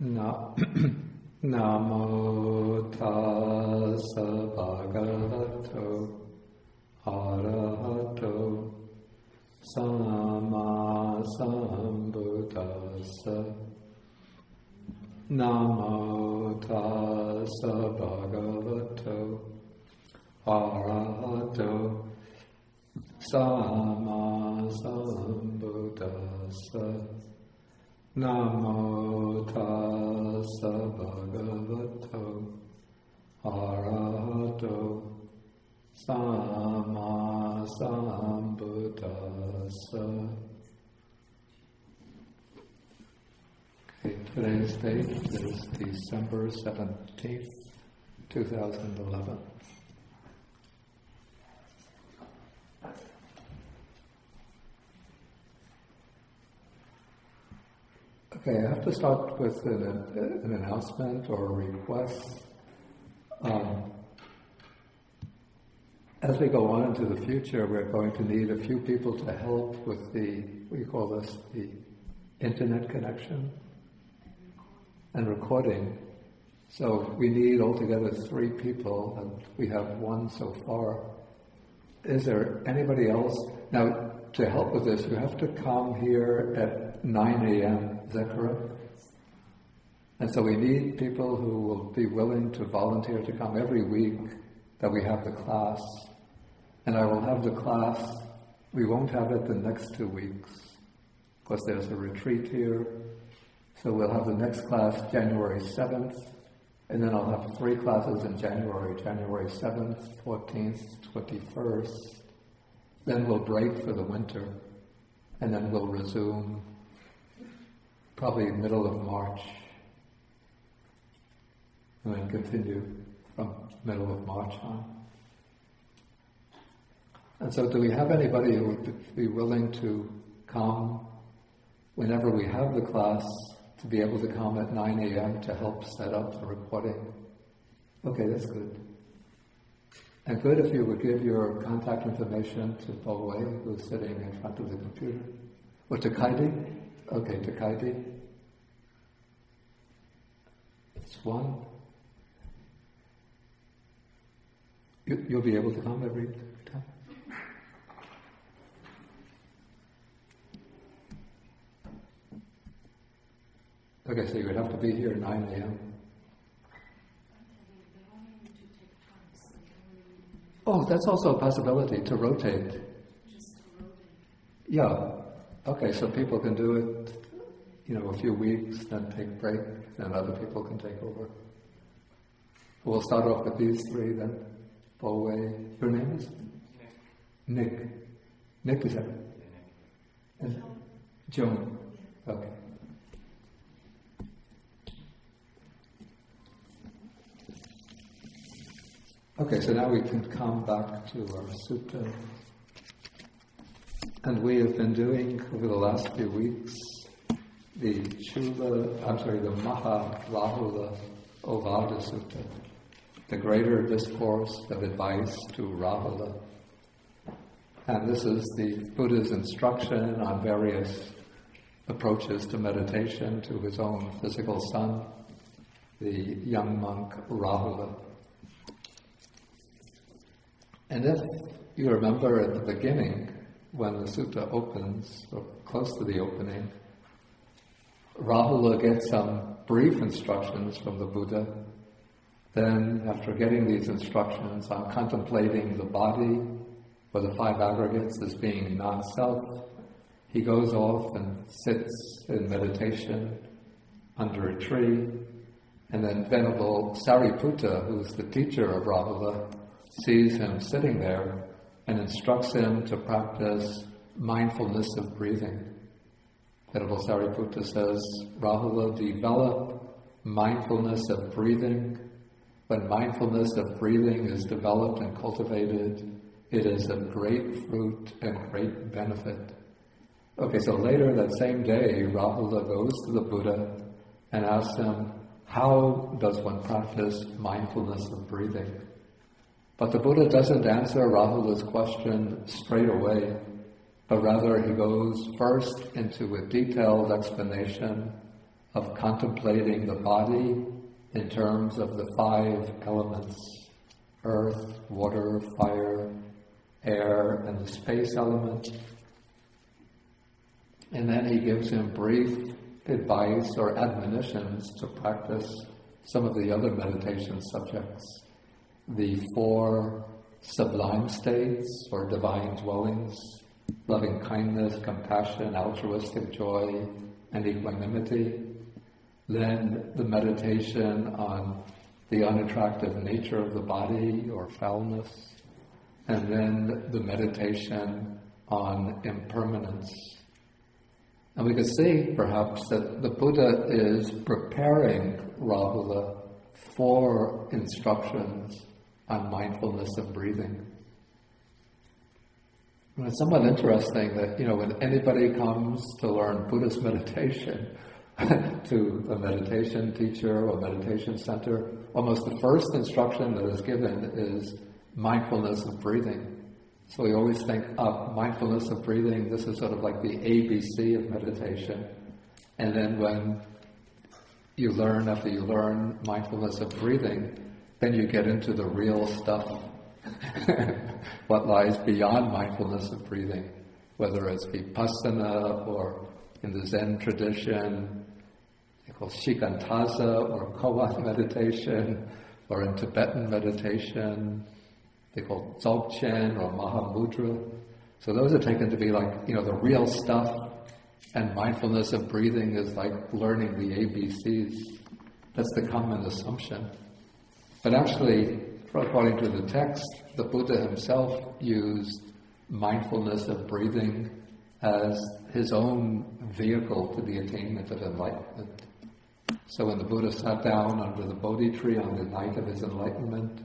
Na, Namo tassa bhagavato arahato samma sambuddhassa. Namo tassa bhagavato arahato samma sambuddhassa. Namo tassa bhagavato arahato samma sambuddhassa. Okay, today's date is December 17th, 2011. Okay, I have to start with an announcement or a request. As we go on into the future, we're going to need a few people to help with the internet connection and recording. So we need altogether 3 people, and we have 1 so far. Is there anybody else? Now, to help with this, you have to come here at 9 a.m., is that correct? And so we need people who will be willing to volunteer to come every week that we have the class. And I will have the class, we won't have it the next 2 weeks, because there's a retreat here. So we'll have the next class January 7th, and then I'll have 3 classes in January 7th, 14th, 21st. Then we'll break for the winter, and then we'll resume probably middle of March, and then continue from middle of March on. And so do we have anybody who would be willing to come whenever we have the class, to be able to come at 9 a.m. to help set up the recording? Okay, that's good. And good if you would give your contact information to Bo-Wei, who's sitting in front of the computer. Or to Kaidi? Okay, to Kaidi. It's 1. You'll be able to come every time? Okay, so you would have to be here at 9 a.m. Oh, that's also a possibility, to rotate. Yeah. Okay, so people can do it, a few weeks, then take a break, then other people can take over. We'll start off with these 3 then. Bo-Wei. Your name is? Nick. Nick, is that? And Joan. Okay. Okay, so now we can come back to our sutta. And we have been doing, over the last few weeks, the Maharahulovada Sutta, the greater discourse of advice to Rahula. And this is the Buddha's instruction on various approaches to meditation to his own physical son, the young monk Rahula. And if you remember at the beginning, when the sutta opens, or close to the opening, Rahula gets some brief instructions from the Buddha. Then, after getting these instructions on contemplating the body, or the 5 aggregates as being non-self, he goes off and sits in meditation under a tree. And then Venerable Sariputta, who's the teacher of Rahula, sees him sitting there and instructs him to practice mindfulness of breathing. Venerable Sariputta says, Rahula, develop mindfulness of breathing. When mindfulness of breathing is developed and cultivated, it is of great fruit and great benefit. Okay, so later that same day, Rahula goes to the Buddha and asks him, how does one practice mindfulness of breathing? But the Buddha doesn't answer Rahula's question straight away, but rather he goes first into a detailed explanation of contemplating the body in terms of the 5 elements: earth, water, fire, air, and the space element. And then he gives him brief advice or admonitions to practice some of the other meditation subjects, the 4 sublime states or divine dwellings: loving kindness, compassion, altruistic joy, and equanimity. Then the meditation on the unattractive nature of the body or foulness, and then the meditation on impermanence. And we can see, perhaps, that the Buddha is preparing Rahula for instructions on mindfulness of breathing. And it's somewhat interesting that, when anybody comes to learn Buddhist meditation to a meditation teacher or meditation center, almost the first instruction that is given is mindfulness of breathing. So we always think of mindfulness of breathing, this is sort of like the ABC of meditation. And then when after you learn mindfulness of breathing, then you get into the real stuff, what lies beyond mindfulness of breathing, whether it's vipassana or in the Zen tradition, they call shikantaza or koan meditation, or in Tibetan meditation, they call dzogchen or mahamudra. So those are taken to be like, the real stuff, and mindfulness of breathing is like learning the ABCs. That's the common assumption. But actually, according to the text, the Buddha himself used mindfulness of breathing as his own vehicle to the attainment of enlightenment. So when the Buddha sat down under the Bodhi tree on the night of his enlightenment,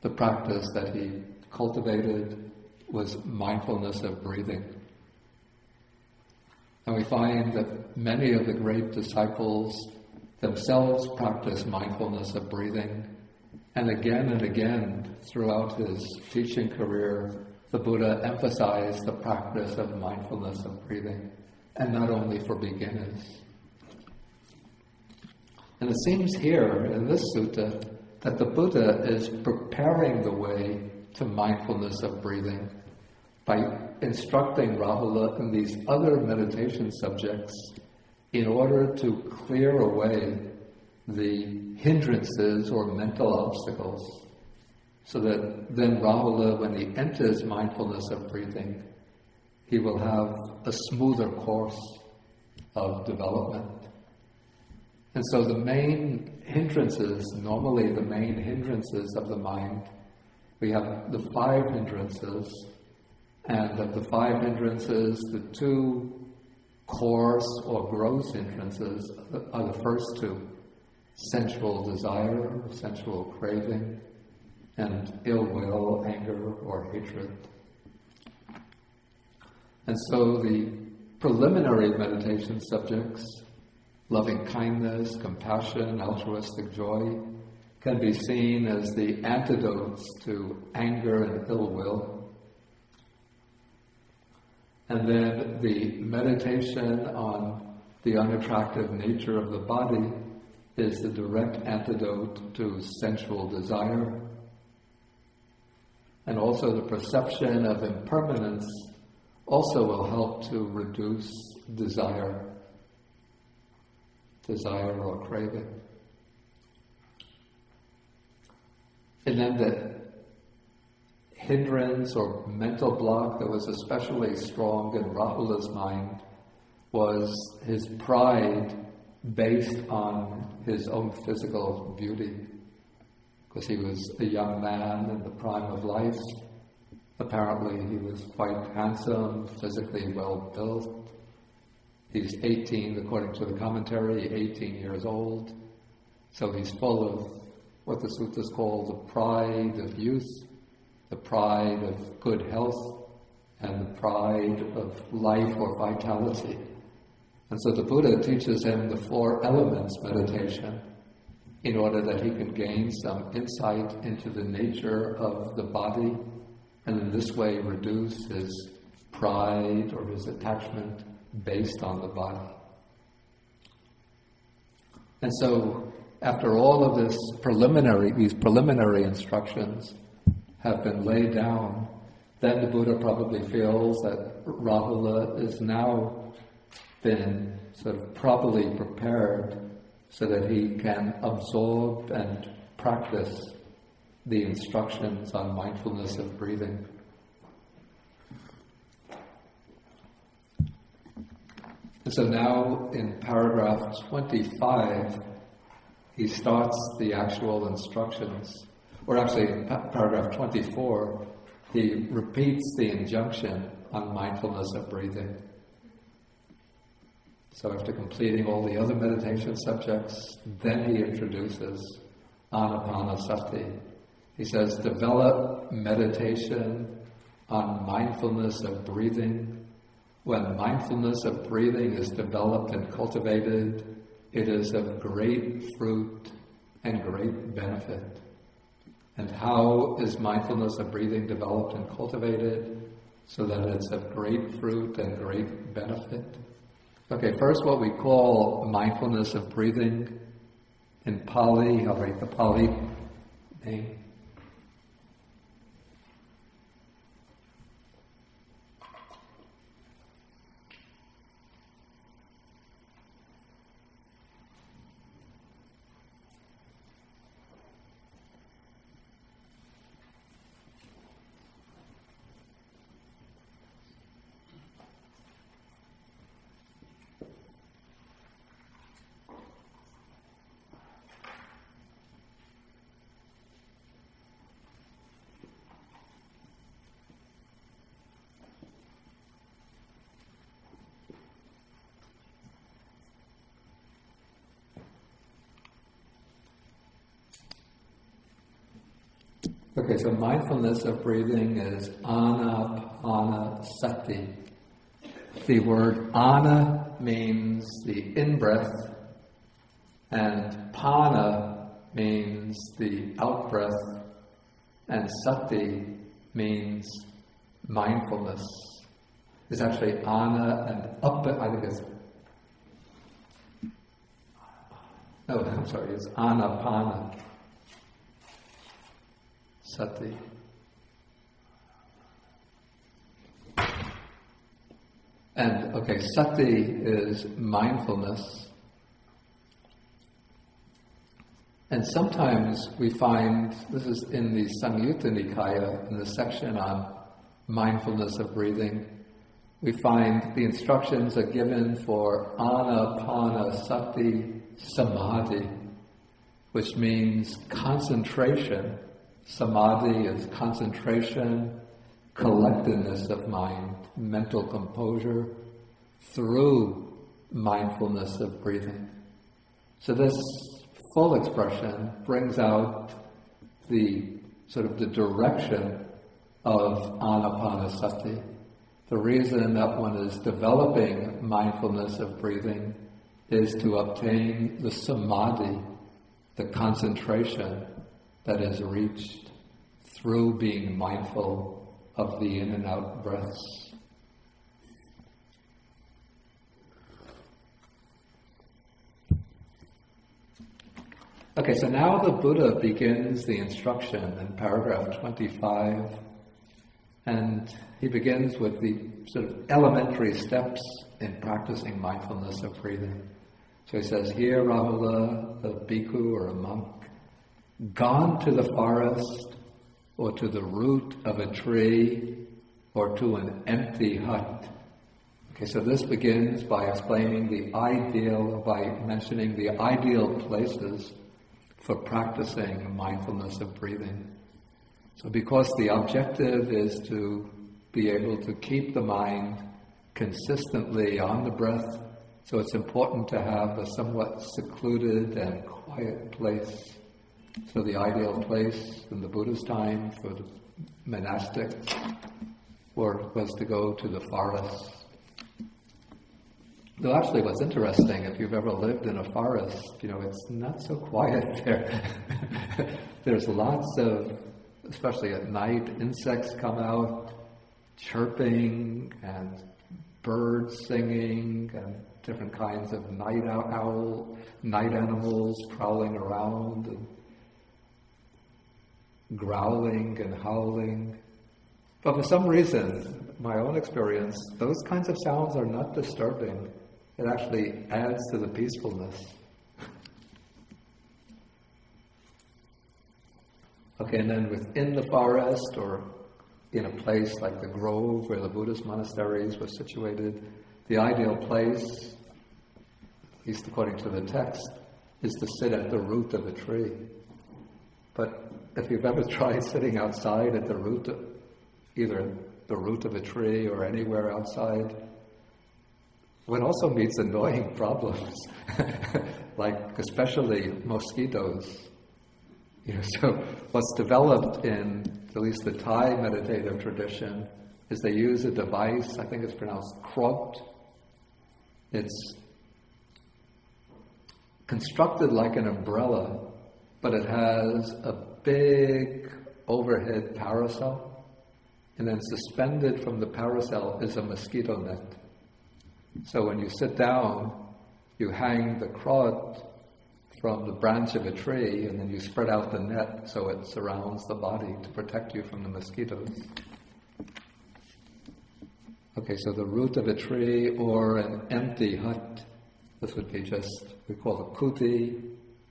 the practice that he cultivated was mindfulness of breathing. And we find that many of the great disciples themselves practiced mindfulness of breathing. And again throughout his teaching career, the Buddha emphasized the practice of mindfulness of breathing, and not only for beginners. And it seems here in this sutta that the Buddha is preparing the way to mindfulness of breathing by instructing Rahula in these other meditation subjects in order to clear away the hindrances or mental obstacles, so that then Rahula, when he enters mindfulness of breathing, he will have a smoother course of development. And so normally the main hindrances of the mind, we have the 5 hindrances, and of the 5 hindrances, the 2 coarse or gross hindrances are the first 2. Sensual desire, sensual craving, and ill will, anger, or hatred. And so the preliminary meditation subjects, loving kindness, compassion, altruistic joy, can be seen as the antidotes to anger and ill will. And then the meditation on the unattractive nature of the body is the direct antidote to sensual desire. And also the perception of impermanence also will help to reduce desire or craving. And then the hindrance or mental block that was especially strong in Rahula's mind was his pride based on his own physical beauty. Because he was a young man in the prime of life. Apparently he was quite handsome, physically well built. He's 18, according to the commentary, 18 years old. So he's full of what the suttas call the pride of youth, the pride of good health, and the pride of life or vitality. And so the Buddha teaches him the 4 elements meditation in order that he can gain some insight into the nature of the body, and in this way reduce his pride or his attachment based on the body. And so, after all of these preliminary instructions have been laid down, then the Buddha probably feels that Rahula is now been sort of properly prepared so that he can absorb and practice the instructions on mindfulness of breathing. And so now in paragraph 25, he starts the actual instructions, or actually in paragraph 24, he repeats the injunction on mindfulness of breathing. So after completing all the other meditation subjects, then he introduces Anapanasati. He says, develop meditation on mindfulness of breathing. When mindfulness of breathing is developed and cultivated, it is of great fruit and great benefit. And how is mindfulness of breathing developed and cultivated so that it's of great fruit and great benefit? Okay, first what we call mindfulness of breathing in Pali, I'll write the Pali name. Okay, so mindfulness of breathing is anapanasati. The word ana means the in-breath, and pana means the out-breath, and sati means mindfulness. It's actually ana and up, I think it's... No, I'm sorry, it's anapana. Sati. And okay, sati is mindfulness. And sometimes we find, this is in the Samyutta Nikāya, in the section on mindfulness of breathing, we find the instructions are given for anapanasati samadhi, which means concentration. Samadhi is concentration, collectedness of mind, mental composure through mindfulness of breathing. So this full expression brings out the sort of the direction of anapanasati. The reason that one is developing mindfulness of breathing is to obtain the samadhi, the concentration that is reached through being mindful of the in and out breaths. Okay, so now the Buddha begins the instruction in paragraph 25, and he begins with the sort of elementary steps in practicing mindfulness of breathing. So he says, here, Rahula, a bhikkhu or a monk, gone to the forest or to the root of a tree or to an empty hut. Okay, so this begins by explaining by mentioning the ideal places for practicing mindfulness of breathing. So because the objective is to be able to keep the mind consistently on the breath, so it's important to have a somewhat secluded and quiet place. So the ideal place in the Buddha's time for the monastics was to go to the forest. Though actually what's interesting, if you've ever lived in a forest, it's not so quiet there. There's lots of, especially at night, insects come out chirping and birds singing and different kinds of night animals prowling around and growling and howling. But for some reason, my own experience, those kinds of sounds are not disturbing. It actually adds to the peacefulness. Okay, and then within the forest or in a place like the grove where the Buddhist monasteries were situated, the ideal place, at least according to the text, is to sit at the root of a tree. But if you've ever tried sitting outside at the root of either the root of a tree or anywhere outside, one also meets annoying problems, like especially mosquitoes. So what's developed in at least the Thai meditative tradition is they use a device, I think it's pronounced krot. It's constructed like an umbrella, but it has a big overhead parasol, and then suspended from the parasol is a mosquito net. So when you sit down, you hang the krot from the branch of a tree, and then you spread out the net so it surrounds the body to protect you from the mosquitoes. Okay, so the root of a tree or an empty hut. This would be just, we call a kuti,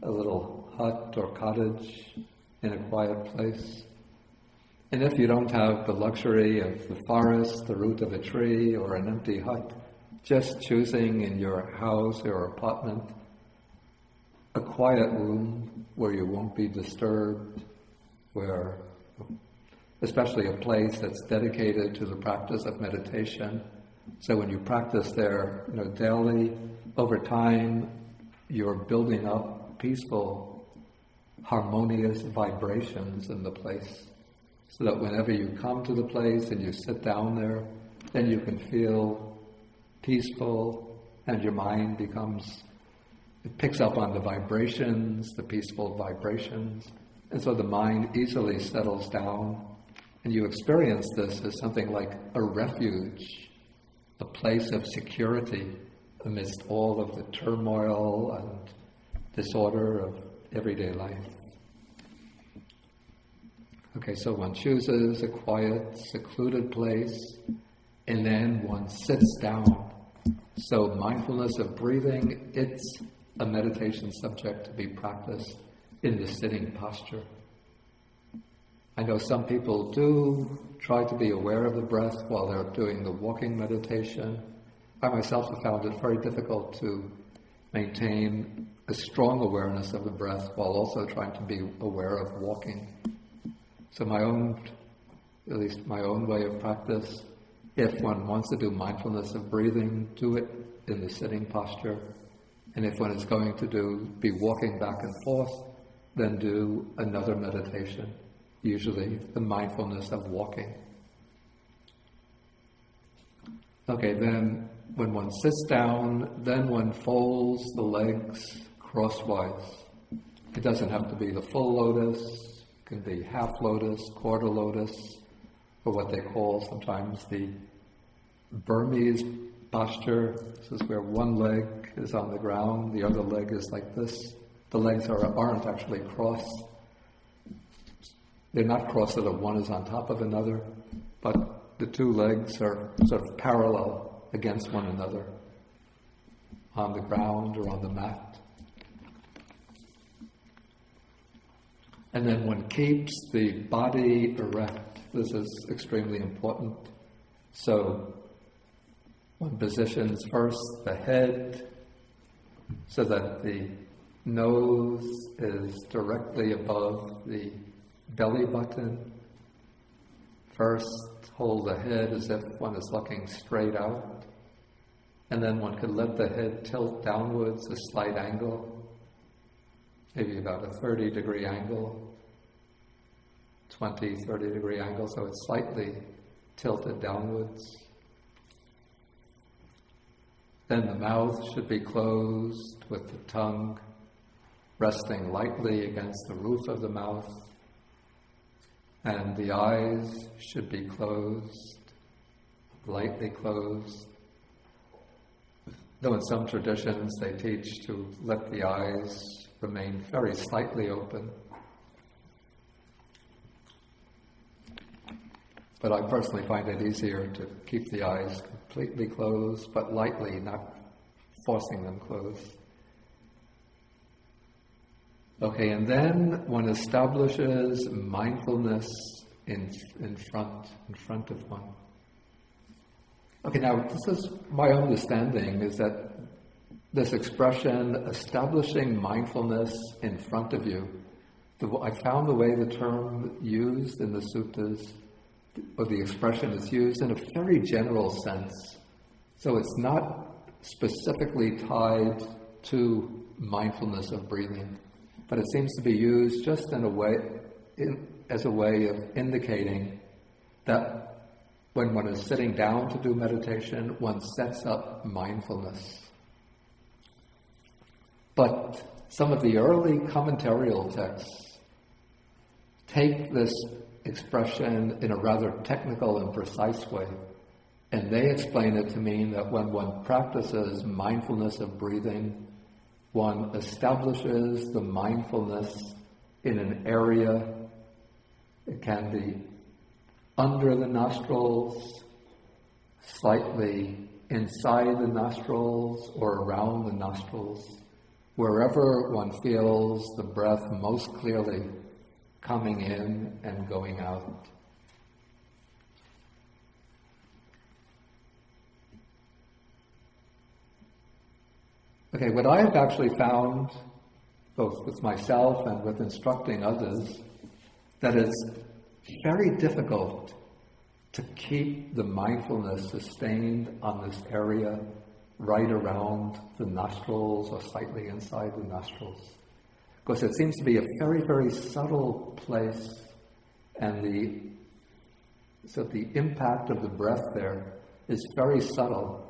a little hut or cottage in a quiet place. And if you don't have the luxury of the forest, the root of a tree, or an empty hut, just choosing in your house or apartment a quiet room where you won't be disturbed, where, especially a place that's dedicated to the practice of meditation. So when you practice there, daily, over time, you're building up peaceful, harmonious vibrations in the place, so that whenever you come to the place and you sit down there, then you can feel peaceful, and your mind it picks up on the vibrations, the peaceful vibrations, and so the mind easily settles down, and you experience this as something like a refuge, a place of security amidst all of the turmoil and disorder of everyday life. Okay, so one chooses a quiet, secluded place, and then one sits down. So mindfulness of breathing, it's a meditation subject to be practiced in the sitting posture. I know some people do try to be aware of the breath while they're doing the walking meditation. I myself have found it very difficult to maintain a strong awareness of the breath while also trying to be aware of walking. So at least my own way of practice, if one wants to do mindfulness of breathing, do it in the sitting posture. And if one is going to be walking back and forth, then do another meditation, usually the mindfulness of walking. Okay, then when one sits down, then one folds the legs crosswise. It doesn't have to be the full lotus, it can be half lotus, quarter lotus, or what they call sometimes the Burmese posture. This is where one leg is on the ground, the other leg is like this. The legs aren't actually crossed. They're not crossed so that one is on top of another, but the two legs are sort of parallel against one another on the ground or on the mat. And then one keeps the body erect. This is extremely important. So one positions first the head so that the nose is directly above the belly button. First, hold the head as if one is looking straight out. And then one could let the head tilt downwards a slight angle, maybe about a 30-degree angle, 20, 30-degree angle, so it's slightly tilted downwards. Then the mouth should be closed with the tongue resting lightly against the roof of the mouth. And the eyes should be closed, lightly closed. though in some traditions they teach to let the eyes remain very slightly open. But I personally find it easier to keep the eyes completely closed, but lightly, not forcing them closed. Okay, and then one establishes mindfulness in front of one. Okay, now this is my understanding, is that this expression, establishing mindfulness in front of you, I found the way the term used in the suttas, or the expression is used in a very general sense. So it's not specifically tied to mindfulness of breathing, but it seems to be used just in a way, as a way of indicating that when one is sitting down to do meditation, one sets up mindfulness. But some of the early commentarial texts take this expression in a rather technical and precise way, and they explain it to mean that when one practices mindfulness of breathing, one establishes the mindfulness in an area. It can be under the nostrils, slightly inside the nostrils, or around the nostrils, wherever one feels the breath most clearly coming in and going out. Okay, what I have actually found, both with myself and with instructing others, that it's very difficult to keep the mindfulness sustained on this area right around the nostrils or slightly inside the nostrils. Because it seems to be a very, very subtle place, and the impact of the breath there is very subtle.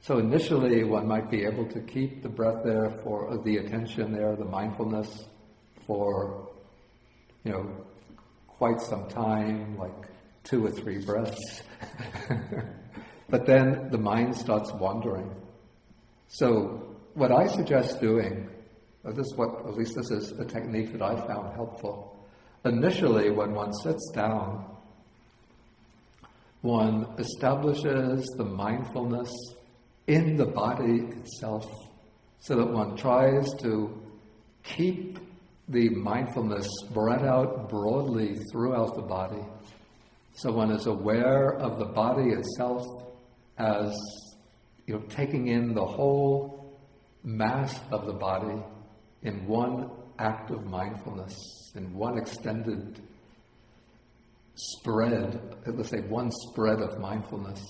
So initially one might be able to keep the breath there, for the attention there, the mindfulness, for quite some time, like 2 or 3 breaths. But then the mind starts wandering. So what I suggest doing, at least this is a technique that I found helpful. Initially, when one sits down, one establishes the mindfulness in the body itself, so that one tries to keep the mindfulness spread out broadly throughout the body. So one is aware of the body itself as taking in the whole mass of the body in one act of mindfulness, in one extended spread, let's say one spread of mindfulness.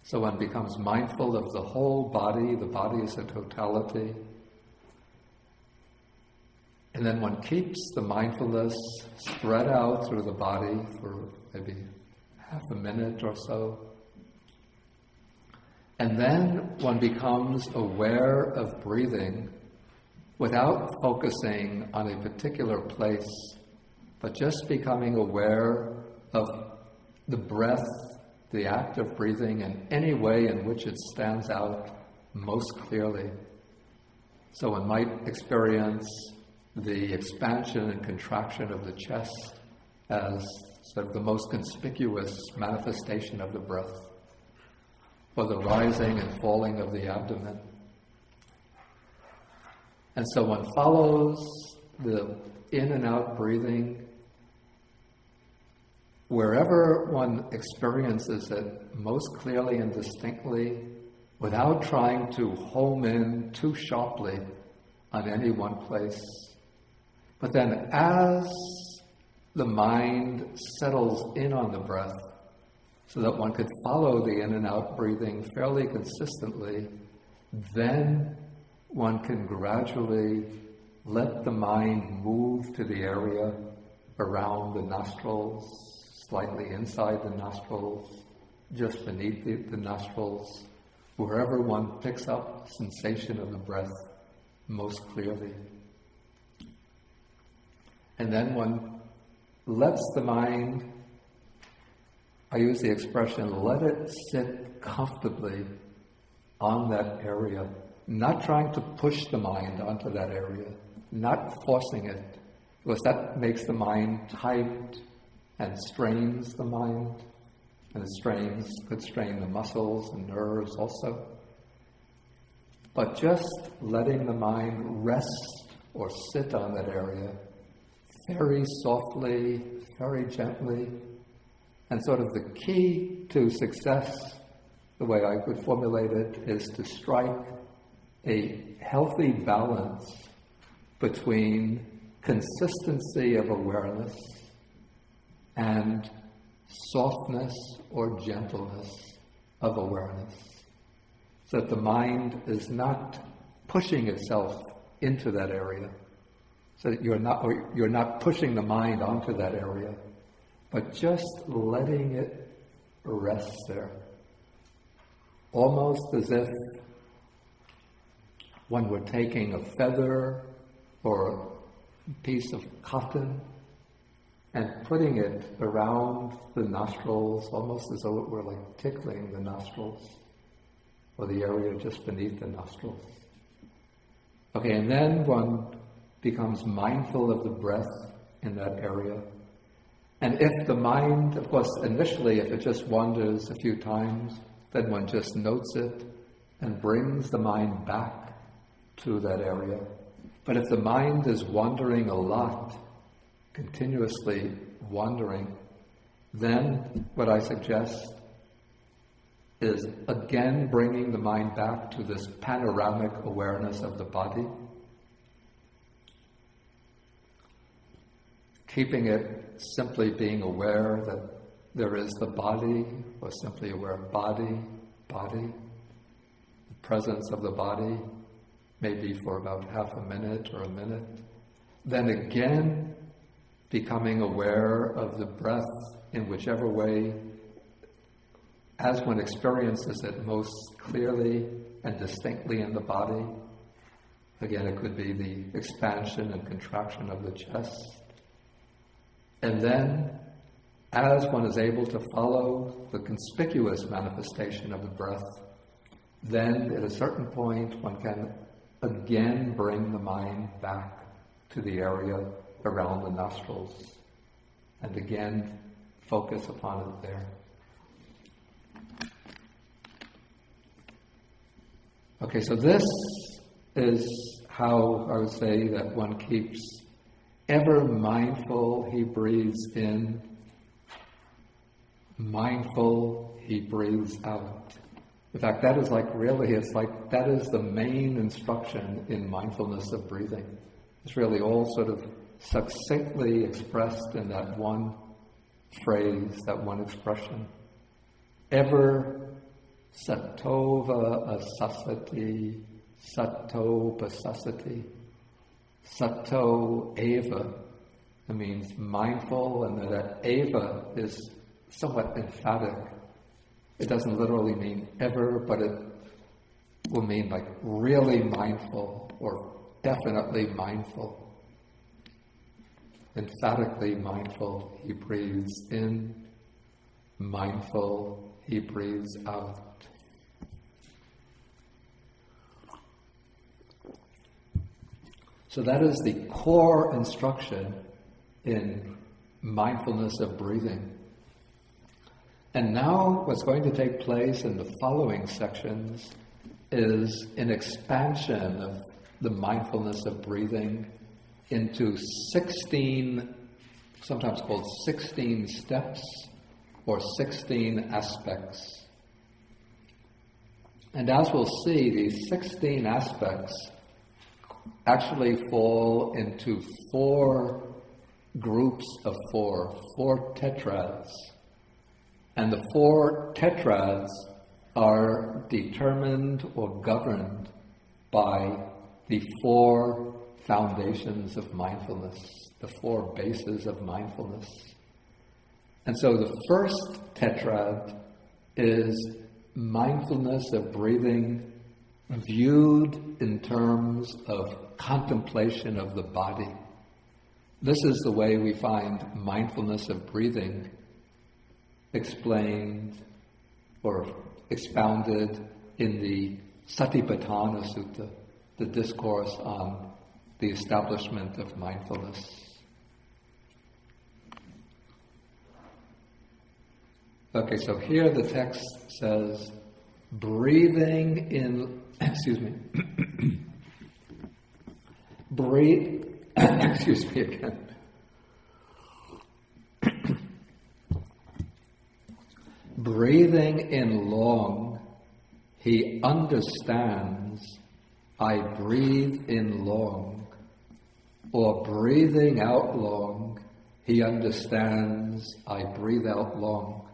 So one becomes mindful of the whole body. The body is a totality. And then one keeps the mindfulness spread out through the body for maybe half a minute or so. And then one becomes aware of breathing without focusing on a particular place, but just becoming aware of the breath, the act of breathing, in any way in which it stands out most clearly. So one might experience the expansion and contraction of the chest as sort of the most conspicuous manifestation of the breath, or the rising and falling of the abdomen. And so one follows the in and out breathing wherever one experiences it most clearly and distinctly, without trying to home in too sharply on any one place. But then as the mind settles in on the breath, so that one could follow the in and out breathing fairly consistently, then one can gradually let the mind move to the area around the nostrils, slightly inside the nostrils, just beneath the nostrils, wherever one picks up sensation of the breath most clearly. And then one lets the mind, I use the expression, let it sit comfortably on that area, not trying to push the mind onto that area, not forcing it, because that makes the mind tight and strains the mind, and it could strain the muscles and nerves also. But just letting the mind rest or sit on that area very softly, very gently, and sort of the key to success, the way I would formulate it, is to strike a healthy balance between consistency of awareness and softness or gentleness of awareness, so that the mind is not pushing itself into that area, so that you're not pushing the mind onto that area, but just letting it rest there, almost as if one were taking a feather or a piece of cotton and putting it around the nostrils, almost as though it were like tickling the nostrils, or the area just beneath the nostrils. Okay, and then one becomes mindful of the breath in that area. And if the mind, of course, initially, if it just wanders a few times, then one just notes it and brings the mind back to that area. But if the mind is wandering a lot, continuously wandering, then what I suggest is again bringing the mind back to this panoramic awareness of the body, keeping it simply being aware that there is the body, or simply aware of body, the presence of the body, maybe for about half a minute or a minute. Then again, becoming aware of the breath in whichever way, as one experiences it most clearly and distinctly in the body. Again, it could be the expansion and contraction of the chest. And then, as one is able to follow the conspicuous manifestation of the breath, then at a certain point one can again bring the mind back to the area around the nostrils and again focus upon it there. Okay, so this is how I would say that one keeps ever mindful. He breathes in, mindful, he breathes out. In fact, that is that is the main instruction in mindfulness of breathing. It's really all sort of succinctly expressed in that one phrase, that one expression. Ever Sattova asasati, satto pasasati, satto eva. It means mindful, and that eva is somewhat emphatic. It doesn't literally mean ever, but it will mean like really mindful or definitely mindful. Emphatically mindful, he breathes in. Mindful, he breathes out. So that is the core instruction in mindfulness of breathing. And now what's going to take place in the following sections is an expansion of the mindfulness of breathing into 16, sometimes called 16 steps or 16 aspects. And as we'll see, these 16 aspects actually fall into 4 groups of 4 tetrads. And the 4 tetrads are determined or governed by the 4 foundations of mindfulness, the 4 bases of mindfulness. And so the first tetrad is mindfulness of breathing viewed in terms of contemplation of the body. This is the way we find mindfulness of breathing explained or expounded in the Satipatthana Sutta, the discourse on the establishment of mindfulness. Okay, so here the text says, breathing in, excuse me again. Breathing in long, he understands, I breathe in long. Or breathing out long, he understands, I breathe out long.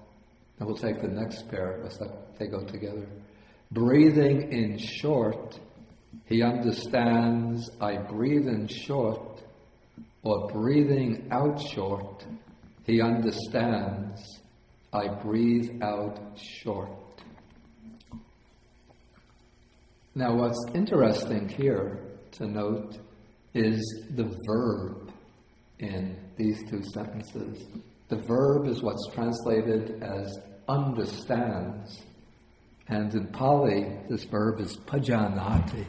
And we'll take the next pair, they go together. Breathing in short, he understands, I breathe in short. Or breathing out short, he understands, I breathe out short. Now what's interesting here to note is the verb in these two sentences. The verb is what's translated as understands, and in Pali this verb is pajanati.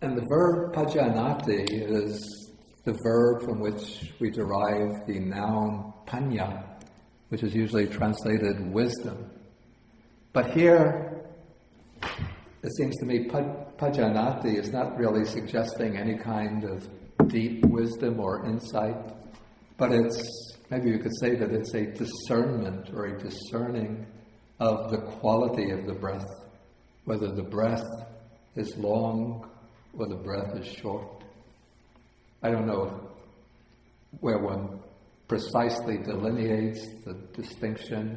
And the verb pajanati is the verb from which we derive the noun panya, which is usually translated wisdom. But here, it seems to me, pajanati is not really suggesting any kind of deep wisdom or insight, but it's, maybe you could say that it's a discernment or a discerning of the quality of the breath, whether the breath is long or the breath is short. I don't know where one precisely delineates the distinction,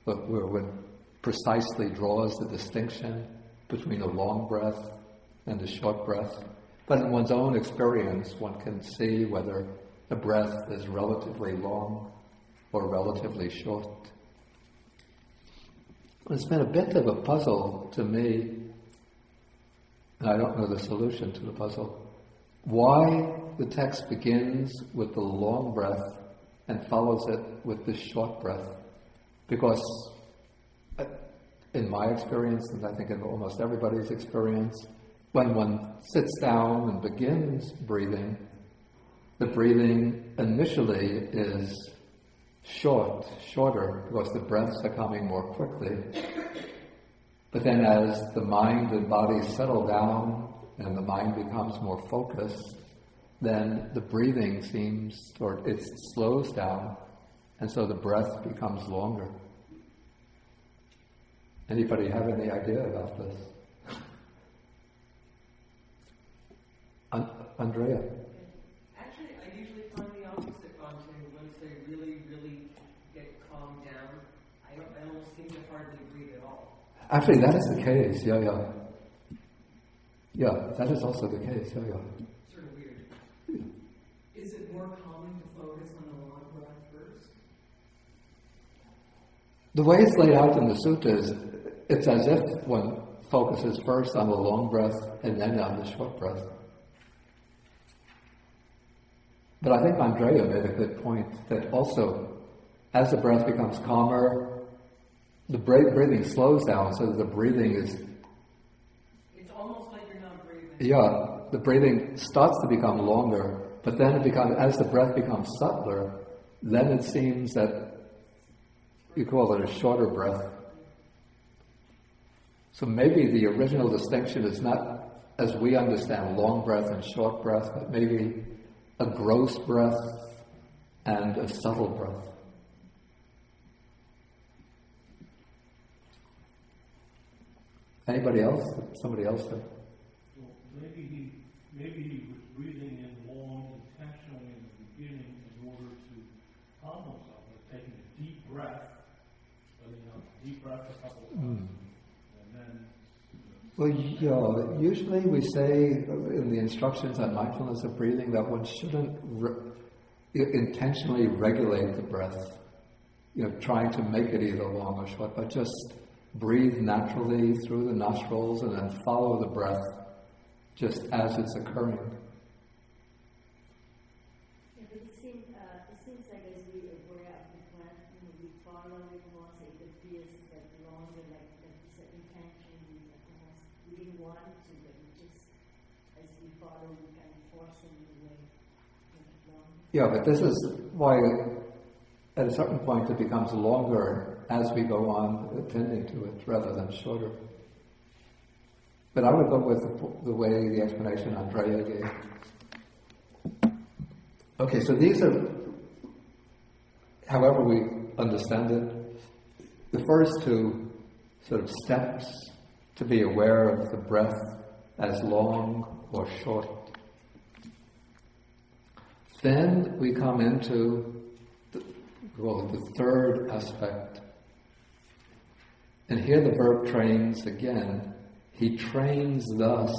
but where one precisely draws the distinction between a long breath and a short breath. But in one's own experience, one can see whether the breath is relatively long or relatively short. It's been a bit of a puzzle to me, and I don't know the solution to the puzzle, why the text begins with the long breath and follows it with the short breath. Because in my experience, and I think in almost everybody's experience, when one sits down and begins breathing, the breathing initially is shorter, because the breaths are coming more quickly. But then as the mind and body settle down and the mind becomes more focused, then the breathing it slows down, and so the breath becomes longer. Anybody have any idea about this? Andrea? Actually, I usually find the opposite, Bhante. Once they really, really get calmed down, I almost seem to hardly breathe at all. Actually, that is the case, yeah. Yeah, that is also the case, yeah. Sort of weird. Yeah. Is it more common to focus on the long breath first? The way it's laid out in the sutta is, it's as if one focuses first on the long breath and then on the short breath. But I think Andrea made a good point that also, as the breath becomes calmer, the breathing slows down, so that the breathing is... It's almost like you're not breathing. Yeah, the breathing starts to become longer, but then as the breath becomes subtler, then it seems that you call it a shorter breath. So maybe the original distinction is not, as we understand, long breath and short breath, but maybe a gross breath and a subtle breath. Anybody else? Somebody else there? Well, maybe he was breathing in long intentionally in the beginning in order to calm himself, by taking a deep breath, deep breath a couple of times, and then Well, usually we say in the instructions on mindfulness of breathing that one shouldn't intentionally regulate the breath, trying to make it either long or short, but just breathe naturally through the nostrils and then follow the breath just as it's occurring. Yeah, but it seems like as we are aware of the breath, we follow it more, so it appears that longer, like you said, intention, we didn't want it to, but we just, as we follow, we kind of force it in a way, make it longer. Yeah, but this is why at a certain point it becomes longer as we go on attending to it rather than shorter. But I would go with the way the explanation Andrea gave. Okay, so these are, however we understand it, the first two sort of steps to be aware of the breath as long or short. Then we come into the third aspect. And here the verb trains again. He trains thus,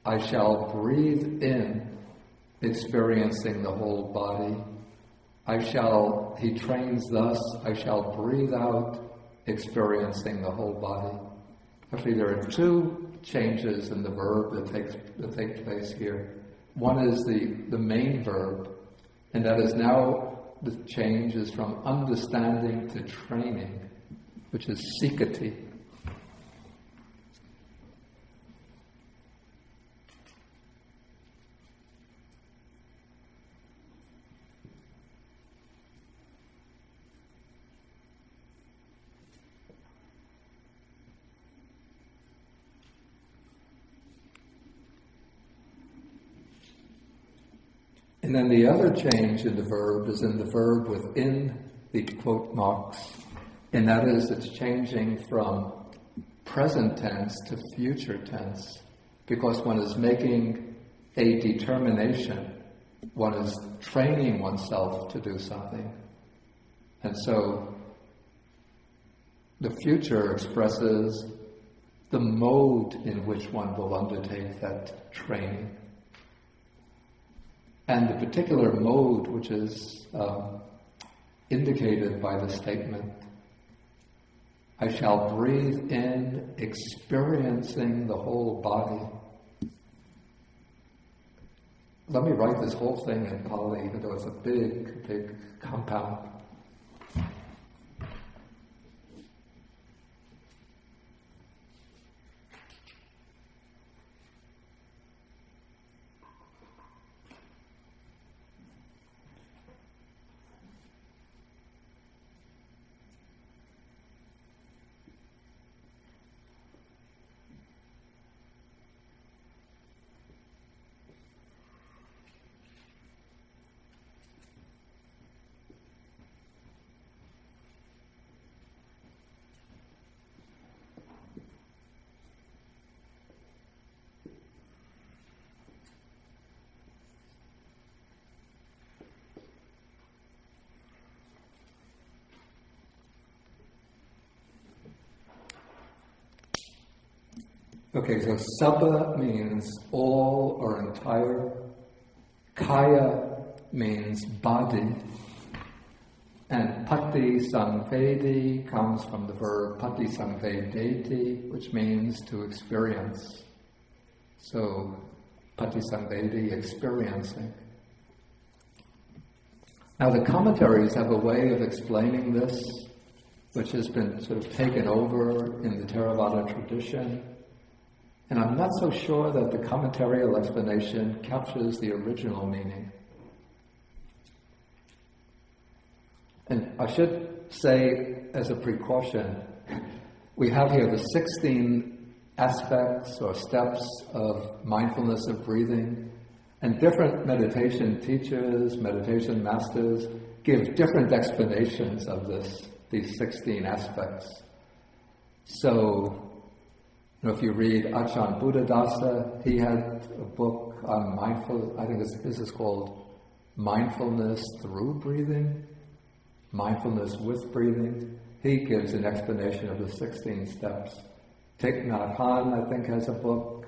I shall breathe in, experiencing the whole body. He trains thus, I shall breathe out, experiencing the whole body. Actually, there are two changes in the verb that take place here. One is the main verb, and that is now the change is from understanding to training, which is sikati. And then the other change in the verb is in the verb within the quote marks, and that is it's changing from present tense to future tense, because one is making a determination, one is training oneself to do something. And so the future expresses the mode in which one will undertake that training. And the particular mode which is indicated by the statement, I shall breathe in, experiencing the whole body. Let me write this whole thing in Pali, even though it's a big, big compound. Okay, so sabba means all or entire. Kaya means body. And pati samvedi comes from the verb pati samvedeti, which means to experience. So, pati samvedi, experiencing. Now the commentaries have a way of explaining this, which has been sort of taken over in the Theravada tradition. And I'm not so sure that the commentarial explanation captures the original meaning. And I should say, as a precaution, we have here the 16 aspects or steps of mindfulness of breathing, and different meditation teachers, meditation masters, give different explanations of these 16 aspects. So, if you read Ajahn Buddhadasa, he had a book on this is called Mindfulness Through Breathing, Mindfulness with Breathing. He gives an explanation of the 16 steps. Thich Nhat Hanh, I think, has a book,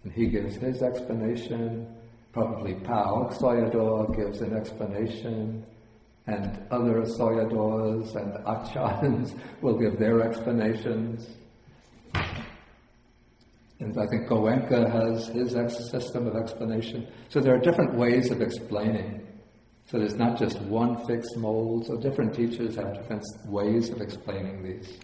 and he gives his explanation. Probably Pao Soyador gives an explanation, and other Soyadors and Acharyas will give their explanations. And I think Goenka has his system of explanation. So there are different ways of explaining. So there's not just one fixed mold, so different teachers have different ways of explaining these.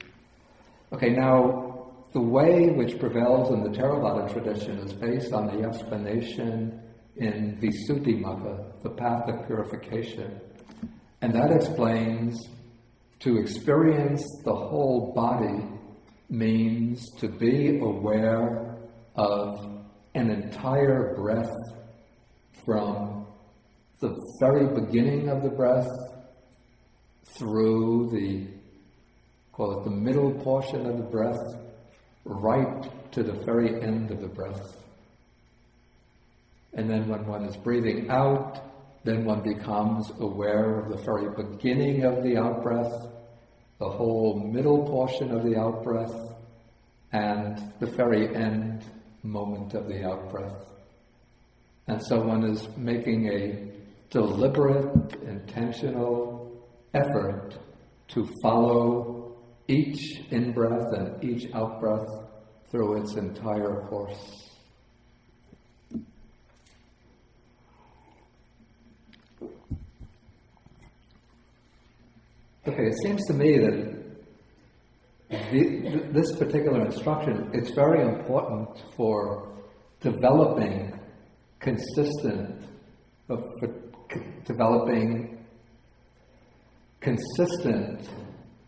Okay, now, the way which prevails in the Theravada tradition is based on the explanation in Visuddhimagga, the path of purification. And that explains to experience the whole body means to be aware of an entire breath from the very beginning of the breath through the, call it the middle portion of the breath, right to the very end of the breath. And then when one is breathing out, then one becomes aware of the very beginning of the out-breath, the whole middle portion of the out-breath, and the very end moment of the out-breath. And so one is making a deliberate, intentional effort to follow each in-breath and each out-breath through its entire course. Okay, it seems to me that this particular instruction, it's very important for developing consistent,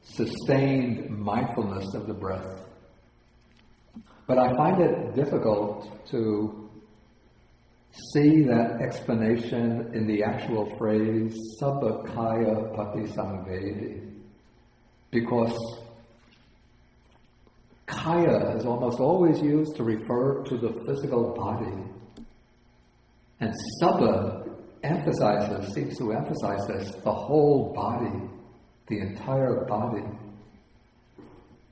sustained mindfulness of the breath. But I find it difficult to see that explanation in the actual phrase sabba kaya patisangvedi, because kaya is almost always used to refer to the physical body, and sabba seems to emphasize this, the whole body, the entire body.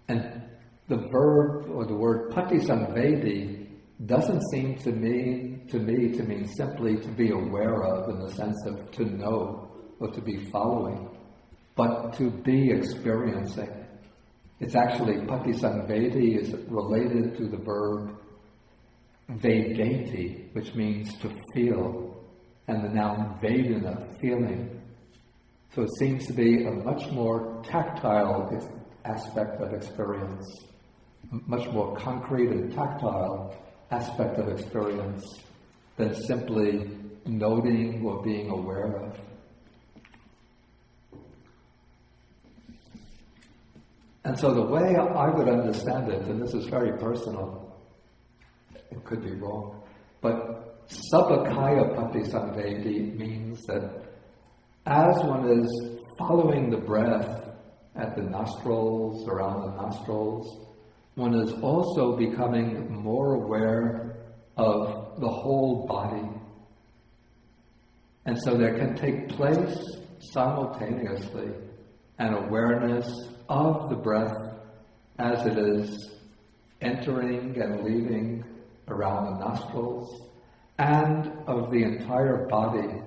And the verb or the word patisangvedi doesn't seem to me to mean simply to be aware of, in the sense of to know or to be following, but to be experiencing. It's actually, patisangvedi is related to the verb vedeti, which means to feel, and the noun vedana, feeling. So it seems to be a much more tactile aspect of experience, much more concrete and tactile aspect of experience than simply noting or being aware of. And so the way I would understand it, and this is very personal, it could be wrong, but sabakaya patisangvedi means that as one is following the breath at the nostrils, around the nostrils, one is also becoming more aware of the whole body. And so there can take place simultaneously an awareness of the breath as it is entering and leaving around the nostrils, and of the entire body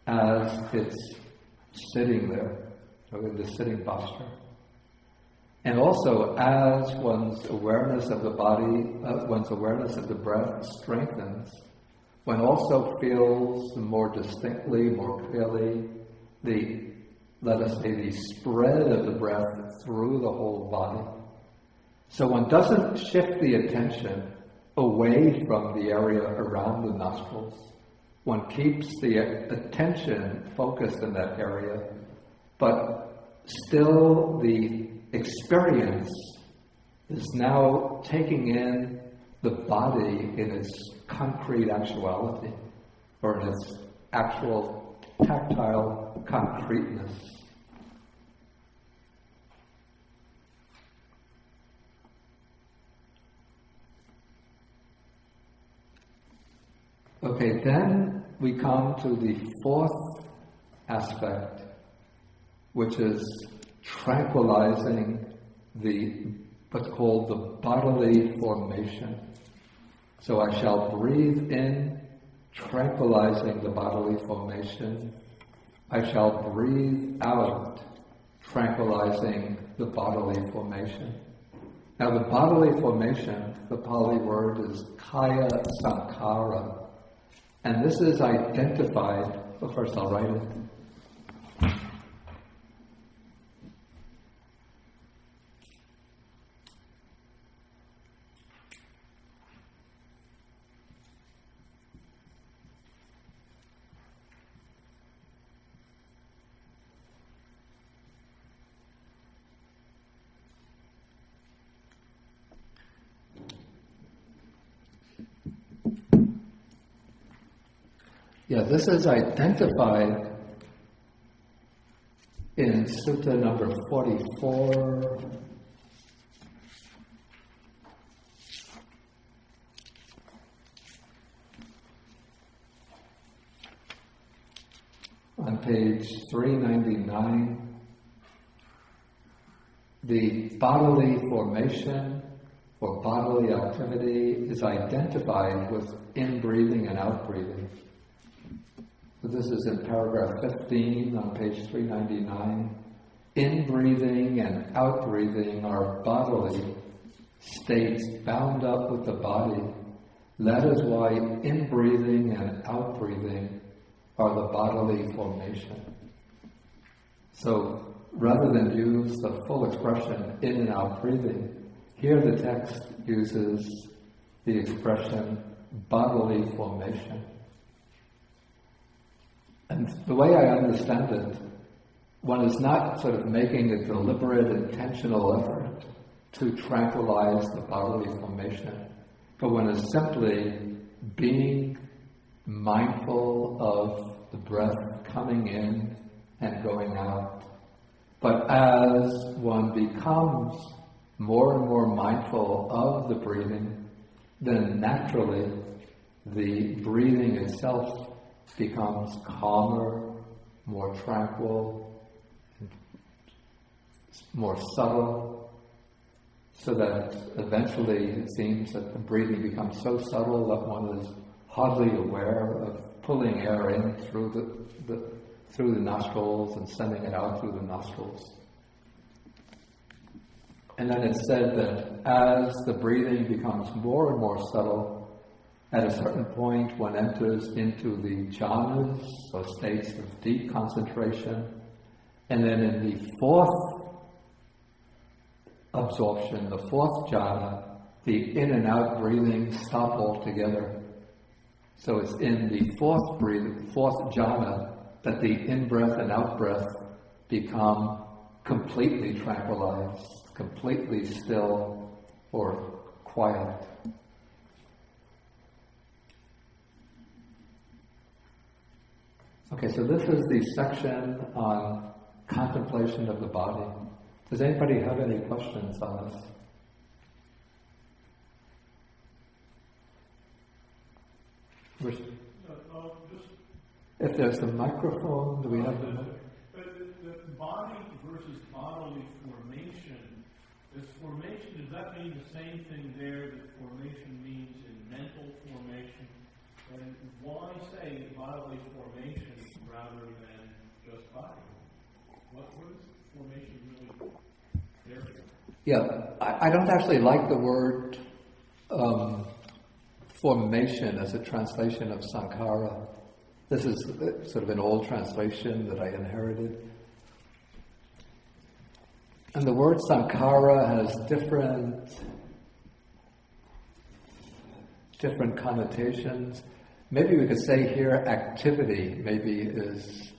as it's sitting there, or in the sitting posture. And also, as one's awareness of the body, one's awareness of the breath strengthens, one also feels more distinctly, more clearly, let us say, the spread of the breath through the whole body. So one doesn't shift the attention away from the area around the nostrils. One keeps the attention focused in that area, but still the experience is now taking in the body in its concrete actuality, or in its actual tactile concreteness. Okay, then we come to the fourth aspect, which is tranquilizing the what's called the bodily formation. So I shall breathe in, tranquilizing the bodily formation. I shall breathe out, tranquilizing the bodily formation. Now the bodily formation, the Pali word is kaya sankhara, and this is identified, well, first I'll write it. Yeah, this is identified in Sutta number 44. On page 399, the bodily formation or bodily activity is identified with in-breathing and out-breathing. So this is in paragraph 15 on page 399. In-breathing and out-breathing are bodily states bound up with the body. That is why in-breathing and out-breathing are the bodily formation. So rather than use the full expression in and out breathing, here the text uses the expression bodily formation. And the way I understand it, one is not sort of making a deliberate, intentional effort to tranquilize the bodily formation, but one is simply being mindful of the breath coming in and going out. But as one becomes more and more mindful of the breathing, then naturally the breathing itself becomes calmer, more tranquil, more subtle, so that eventually it seems that the breathing becomes so subtle that one is hardly aware of pulling air in through the nostrils and sending it out through the nostrils. And then it's said that as the breathing becomes more and more subtle, at a certain point one enters into the jhanas, or states of deep concentration, and then in the fourth absorption, the fourth jhana, the in and out breathing stop altogether. So it's in the fourth jhana that the in-breath and out-breath become completely tranquilized, completely still or quiet. Okay, so this is the section on contemplation of the body. Does anybody have any questions on this? If there's a microphone, do we have the The body versus bodily formation, does that mean the same thing there that formation means in mental formation? And why say bodily formation rather than just body? What is formation really there for? Yeah, I don't actually like the word formation as a translation of sankhara. This is sort of an old translation that I inherited. And the word sankhara has different connotations. Maybe we could say here activity maybe is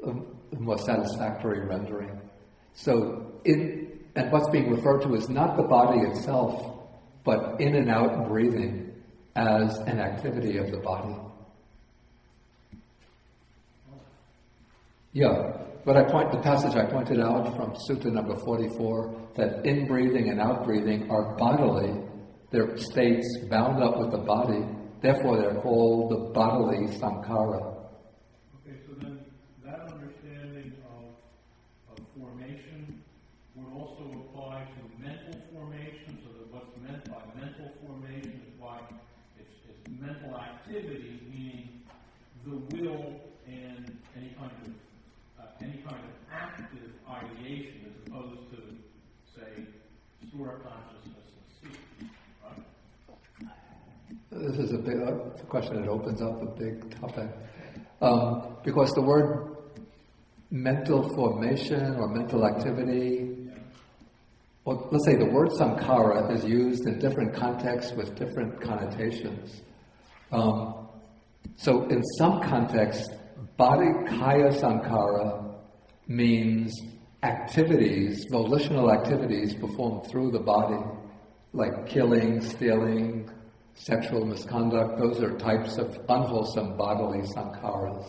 a more satisfactory rendering. So and what's being referred to is not the body itself, but in and out breathing as an activity of the body. Yeah, but the passage I pointed out from Sutta number 44, that in-breathing and out-breathing are bodily. They're states bound up with the body. Therefore, they're called the bodily sankhara. Okay, so then that understanding of formation would also apply to mental formation mental activity, meaning the will and any kind of active ideation, as opposed to, say, store consciousness and speech, right? This is a big question that opens up a big topic. Because the word mental formation or mental activity, well, let's say the word sankhara is used in different contexts with different connotations. So in some contexts, body kaya sankhara means activities, volitional activities performed through the body, like killing, stealing, sexual misconduct. Those are types of unwholesome bodily sankharas.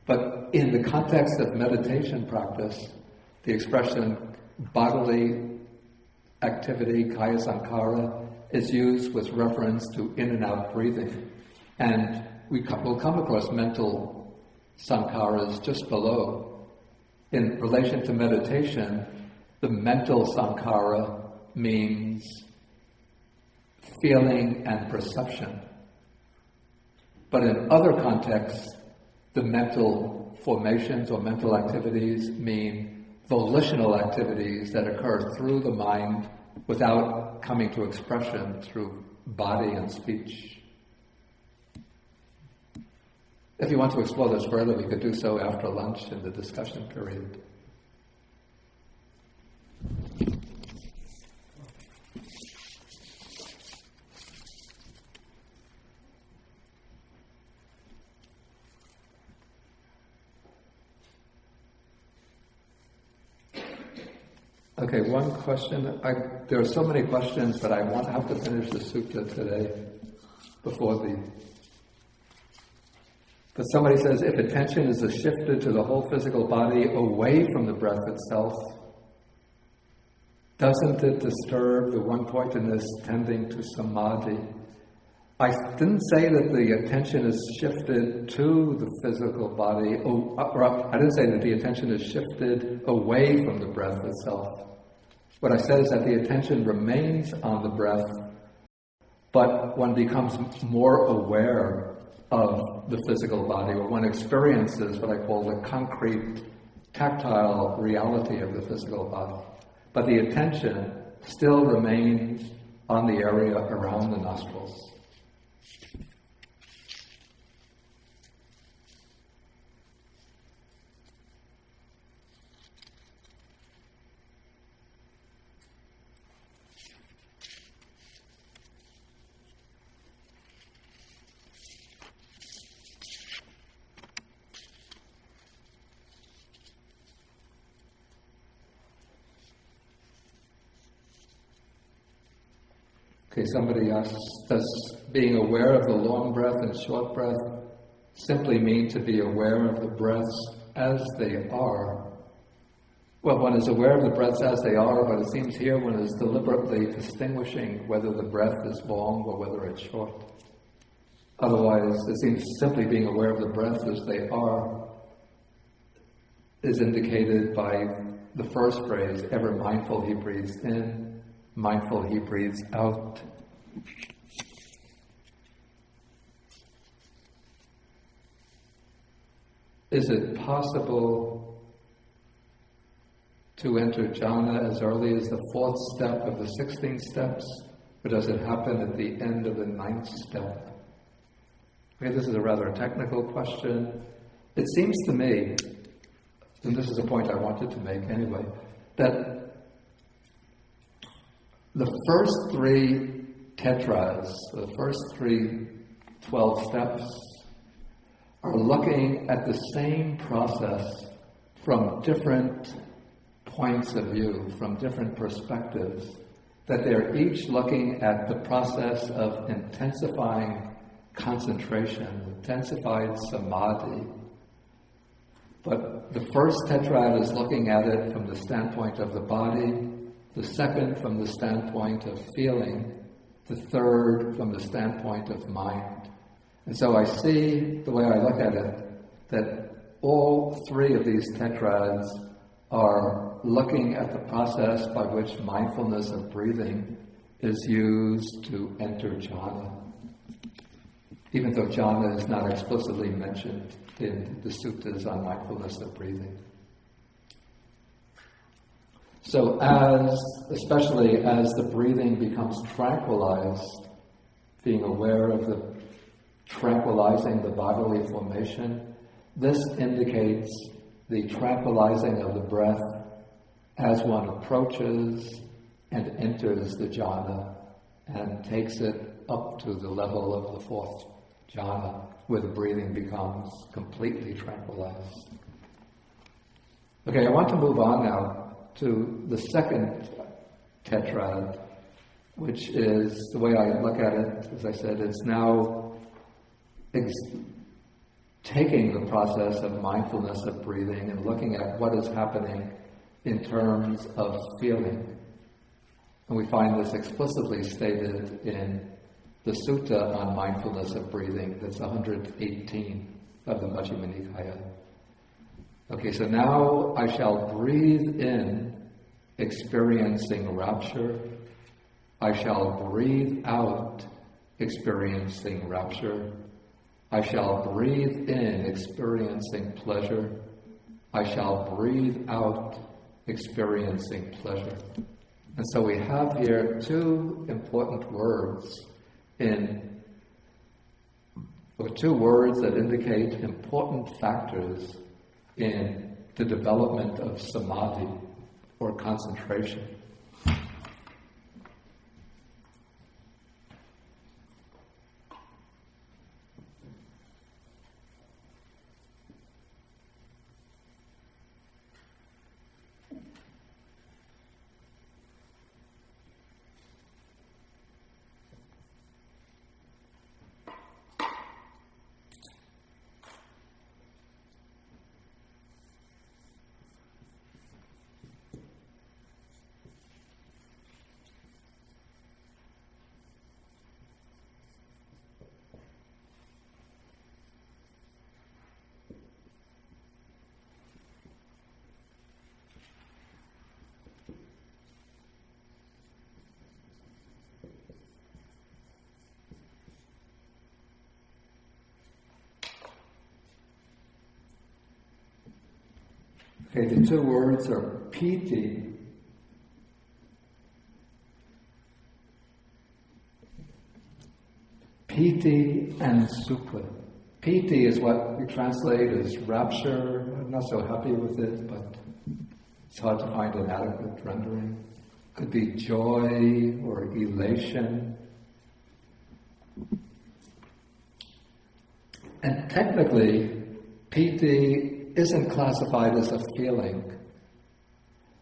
But in the context of meditation practice, the expression bodily activity, kaya sankhara, is used with reference to in and out breathing. And we'll come across mental sankharas just below. In relation to meditation, the mental sankhara means feeling and perception. But in other contexts, the mental formations or mental activities mean volitional activities that occur through the mind without coming to expression through body and speech. If you want to explore this further, we could do so after lunch in the discussion period. Okay, one question. There are so many questions, but I have to finish the sutta today But somebody says, if attention is shifted to the whole physical body away from the breath itself, doesn't it disturb the one-pointedness tending to samadhi? I didn't say that the attention is shifted to the physical body, I didn't say that the attention is shifted away from the breath itself. What I said is that the attention remains on the breath, but one becomes more aware of the physical body, or one experiences what I call the concrete, tactile reality of the physical body. But the attention still remains on the area around the nostrils. Okay, somebody asks, does being aware of the long breath and short breath simply mean to be aware of the breaths as they are? Well, one is aware of the breaths as they are, but it seems here one is deliberately distinguishing whether the breath is long or whether it's short. Otherwise, it seems simply being aware of the breath as they are is indicated by the first phrase, ever mindful he breathes in, mindful he breathes out. Is it possible to enter jhana as early as the 4th step of the 16 steps, or does it happen at the end of the 9th step? Okay, this is a rather technical question. It seems to me, and this is a point I wanted to make anyway, that the first 3 tetras, the first 12 steps, are looking at the same process from different points of view, from different perspectives, that they're each looking at the process of intensifying concentration, intensified samadhi. But the first tetrad is looking at it from the standpoint of the body, the second from the standpoint of feeling, the third from the standpoint of mind. And so I see, the way I look at it, that all 3 of these tetrads are looking at the process by which mindfulness of breathing is used to enter jhana. even though jhana is not explicitly mentioned in the suttas on mindfulness of breathing. So especially as the breathing becomes tranquilized, being aware of the tranquilizing the bodily formation, this indicates the tranquilizing of the breath as one approaches and enters the jhana and takes it up to the level of the fourth jhana, where the breathing becomes completely tranquilized. Okay, I want to move on now to the second tetrad, which is, the way I look at it, as I said, it's now taking the process of mindfulness of breathing and looking at what is happening in terms of feeling. And we find this explicitly stated in the Sutta on mindfulness of breathing, that's 118 of the Majjhima Nikāya. Okay, so now I shall breathe in, experiencing rapture. I shall breathe out, experiencing rapture. I shall breathe in, experiencing pleasure. I shall breathe out, experiencing pleasure. And so we have here two important words two words that indicate important factors in the development of samadhi, or concentration. Okay, the two words are piti and sukha. Piti is what we translate as rapture. I'm not so happy with it, but it's hard to find an adequate rendering. Could be joy or elation. And technically, piti isn't classified as a feeling,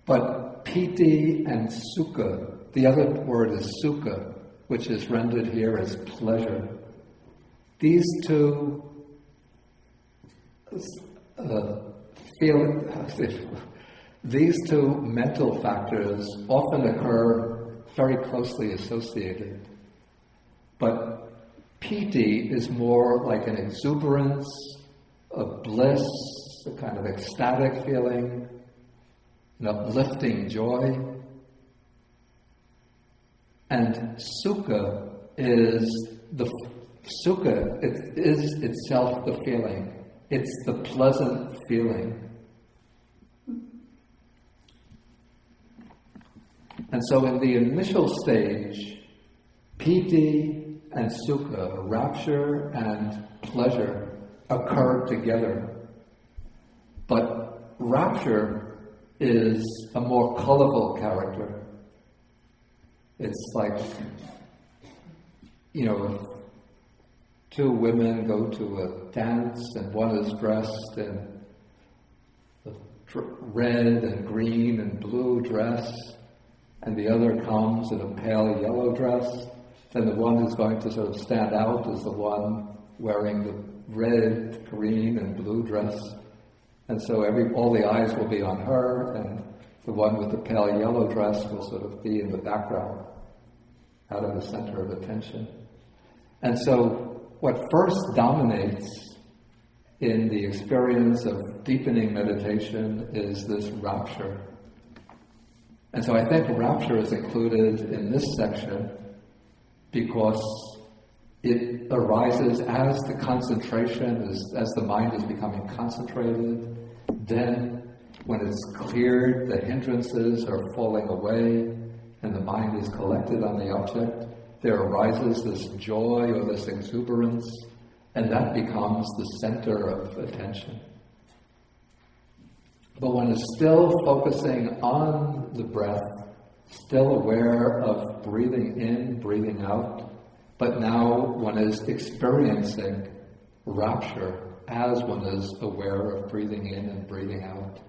but piti and sukha, the other word is sukha, which is rendered here as pleasure. These two these two mental factors often occur very closely associated, but piti is more like an exuberance of bliss, a kind of ecstatic feeling, an uplifting joy. And sukha is it is itself the feeling. It's the pleasant feeling. And so in the initial stage, piti and sukha, rapture and pleasure, occur together. But rapture is a more colorful character. It's like, if two women go to a dance and one is dressed in a red and green and blue dress, and the other comes in a pale yellow dress, then the one who's going to sort of stand out is the one wearing the red, green, and blue dress. And so all the eyes will be on her, and the one with the pale yellow dress will sort of be in the background, out of the center of attention. And so what first dominates in the experience of deepening meditation is this rapture. And so I think rapture is included in this section because it arises as the concentration, as the mind is becoming concentrated. Then, when it's cleared, the hindrances are falling away, and the mind is collected on the object. There arises this joy or this exuberance, and that becomes the center of attention. But one is still focusing on the breath, still aware of breathing in, breathing out, but now one is experiencing rapture as one is aware of breathing in and breathing out.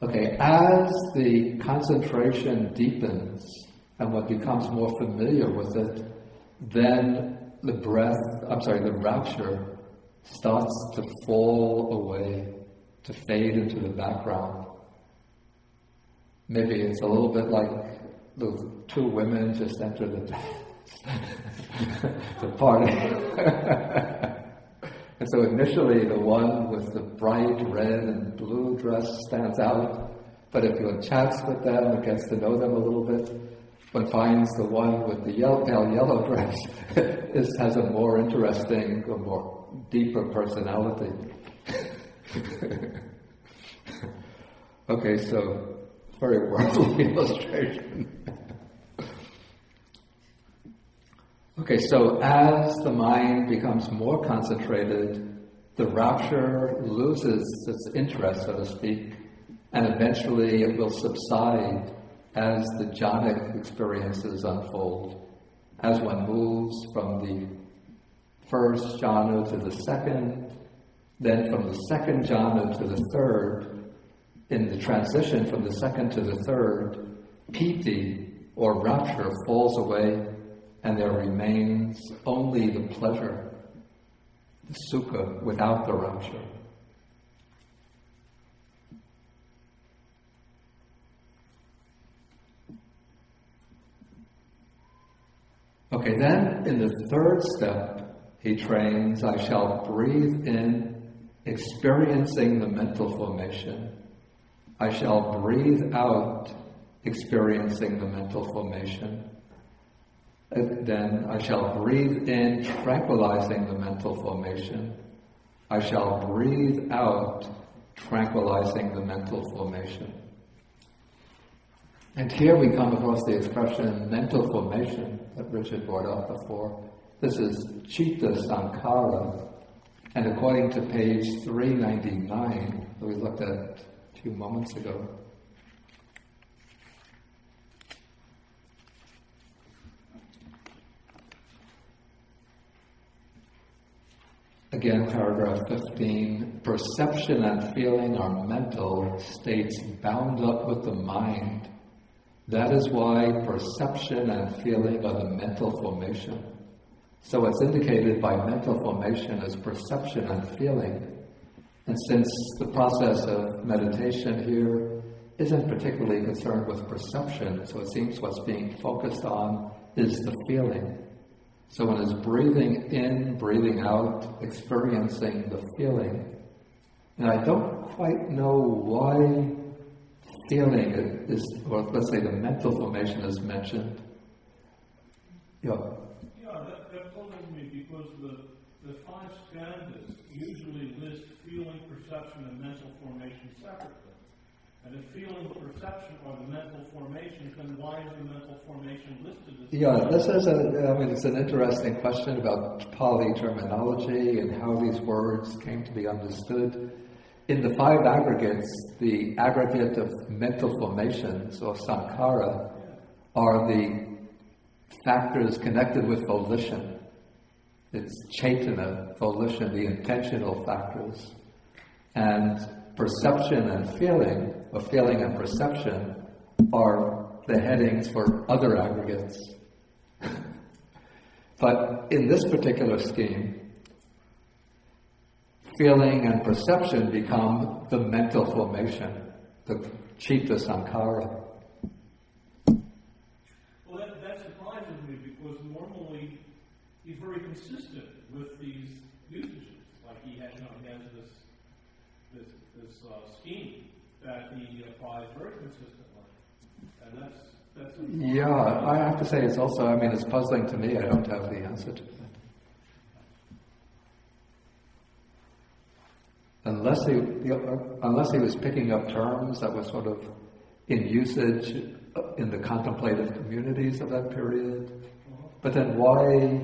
Okay, as the concentration deepens and one becomes more familiar with it, then the rapture starts to fall away, to fade into the background. Maybe it's a little bit like the two women just enter the party. And so initially the one with the bright red and blue dress stands out, but if one chats with them and gets to know them a little bit, one finds the one with the pale yellow dress has a more interesting, a more deeper personality. Okay, so very worldly illustration. Okay, so as the mind becomes more concentrated, the rapture loses its interest, so to speak, and eventually it will subside as the jhanic experiences unfold. As one moves from the first jhana to the second, then from the second jhana to the third, in the transition from the second to the third, piti, or rapture, falls away, and there remains only the pleasure, the sukha, without the rapture. Okay, then in the third step, he trains, I shall breathe in, experiencing the mental formation. I shall breathe out, experiencing the mental formation. And then I shall breathe in, tranquilizing the mental formation. I shall breathe out, tranquilizing the mental formation. And here we come across the expression mental formation that Richard brought up before. This is citta sankhara, and according to page 399 that we looked at a few moments ago, again, paragraph 15, perception and feeling are mental states bound up with the mind. That is why perception and feeling are the mental formation. So what's indicated by mental formation is perception and feeling. And since the process of meditation here isn't particularly concerned with perception, so it seems what's being focused on is the feeling. So one is breathing in, breathing out, experiencing the feeling. And I don't quite know why feeling is, or let's say the mental formation is mentioned. Yeah. Yeah, that puzzles me because the five skandhas usually list feeling, perception, and mental formation separately. And if feeling, perception are the mental formation, then why is the mental formation listed as this is it's an interesting question about Pali terminology and how these words came to be understood. In the five aggregates, the aggregate of mental formations, or sankhara, are the factors connected with volition. It's chaitana, volition, the intentional factors. And perception and feeling, or feeling and perception, are the headings for other aggregates. But in this particular scheme, feeling and perception become the mental formation, the citta sankhara. Well, that surprises me because normally he's very consistent with these usages. Like he has this scheme that he applies very consistently, and Yeah, I have to say it's also, it's puzzling to me. I don't have the answer to that. Unless he was picking up terms that were sort of in usage in the contemplative communities of that period. But then why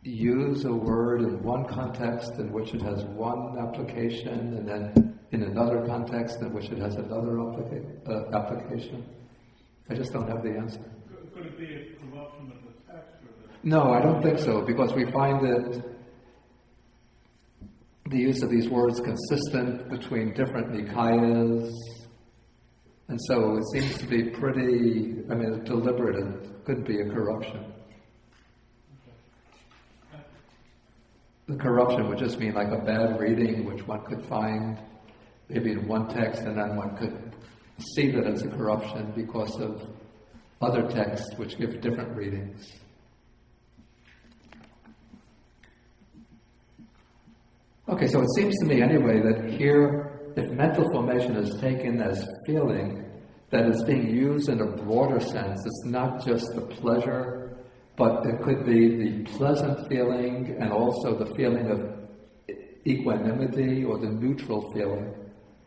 use a word in one context in which it has one application, and then in another context in which it has another application? I just don't have the answer. Could it be a corruption of the text? No, I don't think so, because we find that the use of these words consistent between different Nikayas, and so it seems to be pretty, deliberate. It couldn't be a corruption. The corruption would just mean like a bad reading, which one could find maybe in one text, and then one could see that it's a corruption because of other texts which give different readings. Okay, so it seems to me anyway that here, if mental formation is taken as feeling, that it's being used in a broader sense. It's not just the pleasure, but it could be the pleasant feeling and also the feeling of equanimity or the neutral feeling.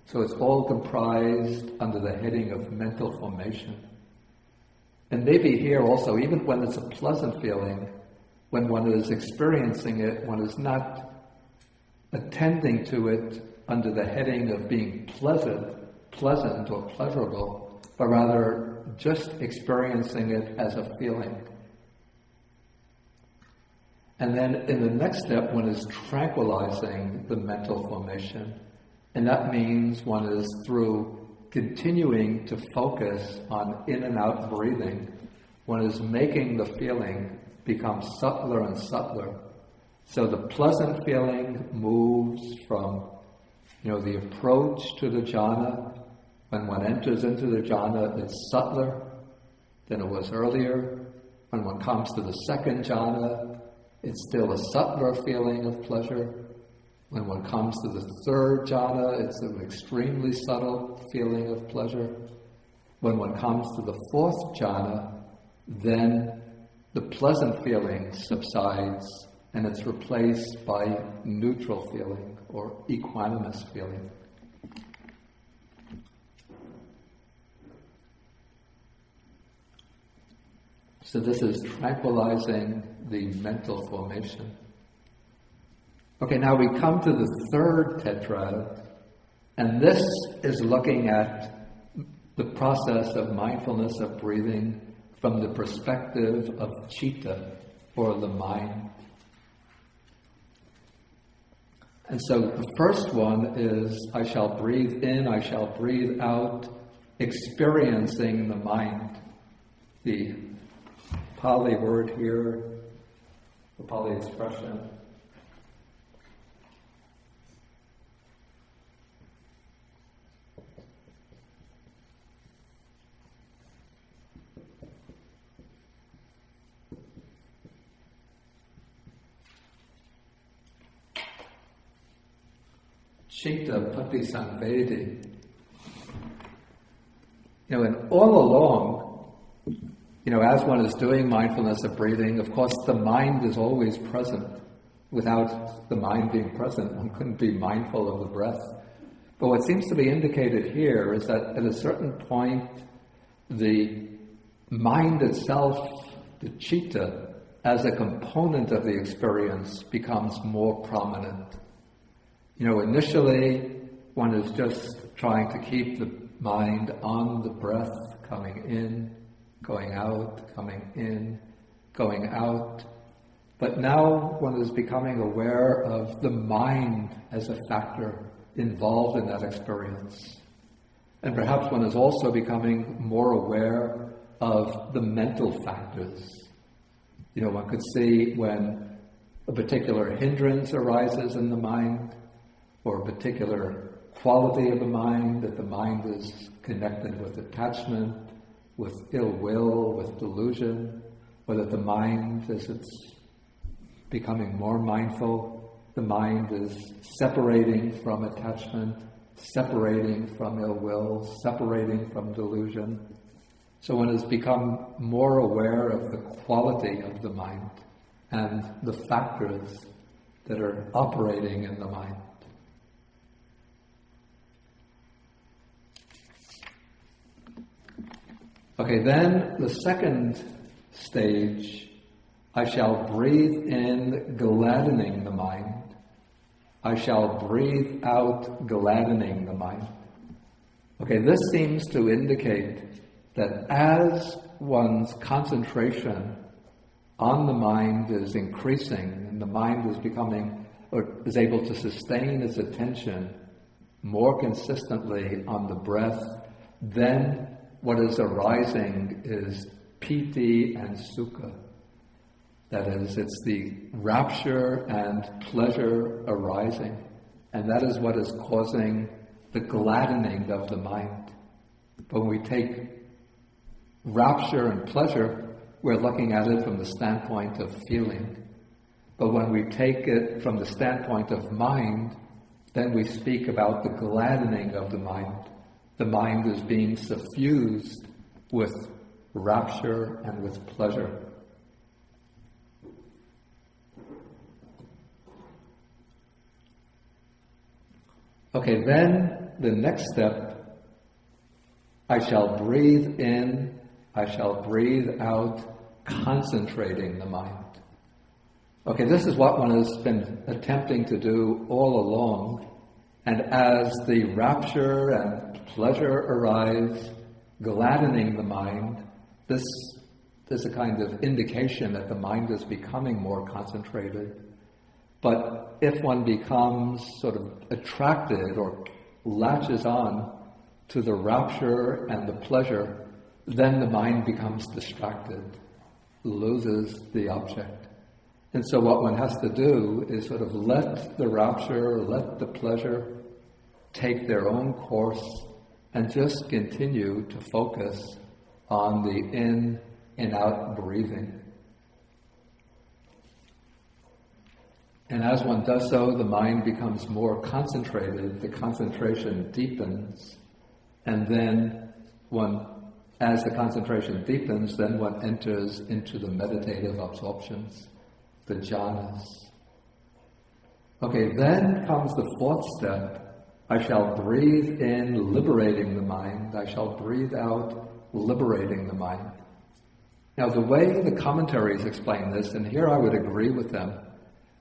So it's all comprised under the heading of mental formation. And maybe here also, even when it's a pleasant feeling, when one is experiencing it, one is not attending to it under the heading of being pleasant or pleasurable, but rather just experiencing it as a feeling. And then in the next step, one is tranquilizing the mental formation. And that means one is through continuing to focus on in and out breathing, one is making the feeling become subtler and subtler. So the pleasant feeling moves from, the approach to the jhana. When one enters into the jhana, it's subtler than it was earlier. When one comes to the second jhana, it's still a subtler feeling of pleasure. When one comes to the third jhana, it's an extremely subtle feeling of pleasure. When one comes to the fourth jhana, then the pleasant feeling subsides and it's replaced by neutral feeling or equanimous feeling. So this is tranquilizing the mental formation. Okay, now we come to the third tetrad, and this is looking at the process of mindfulness of breathing from the perspective of citta, or the mind. And so the first one is, I shall breathe in, I shall breathe out, experiencing the mind. The Pali word here, the Pali expression, citta patisamvedi. And all along, as one is doing mindfulness of breathing, of course the mind is always present. Without the mind being present, one couldn't be mindful of the breath. But what seems to be indicated here is that at a certain point, the mind itself, the citta, as a component of the experience, becomes more prominent. Initially, one is just trying to keep the mind on the breath, coming in, going out, coming in, going out. But now one is becoming aware of the mind as a factor involved in that experience. And perhaps one is also becoming more aware of the mental factors. One could see when a particular hindrance arises in the mind, or a particular quality of the mind, that the mind is connected with attachment, with ill will, with delusion, or that the mind, as it's becoming more mindful, the mind is separating from attachment separating from ill will, separating from delusion. So one has become more aware of the quality of the mind and the factors that are operating in the mind. Okay, then the second stage, I shall breathe in gladdening the mind. I shall breathe out gladdening the mind. Okay, this seems to indicate that as one's concentration on the mind is increasing and the mind is becoming, or is able to sustain its attention more consistently on the breath, then what is arising is piti and sukha. That is, it's the rapture and pleasure arising. And that is what is causing the gladdening of the mind. When we take rapture and pleasure, we're looking at it from the standpoint of feeling. But when we take it from the standpoint of mind, then we speak about the gladdening of the mind. The mind is being suffused with rapture and with pleasure. Okay, then the next step, I shall breathe in, I shall breathe out, concentrating the mind. Okay, this is what one has been attempting to do all along, and as the rapture and pleasure arise, gladdening the mind, this is a kind of indication that the mind is becoming more concentrated. But if one becomes sort of attracted or latches on to the rapture and the pleasure, then the mind becomes distracted, loses the object. And so what one has to do is sort of let the rapture, let the pleasure take their own course and just continue to focus on the in and out breathing. And as one does so, the mind becomes more concentrated, the concentration deepens, and then as the concentration deepens, then one enters into the meditative absorptions, the jhanas. Okay, then comes the fourth step. I shall breathe in, liberating the mind. I shall breathe out, liberating the mind. Now, the way the commentaries explain this, and here I would agree with them,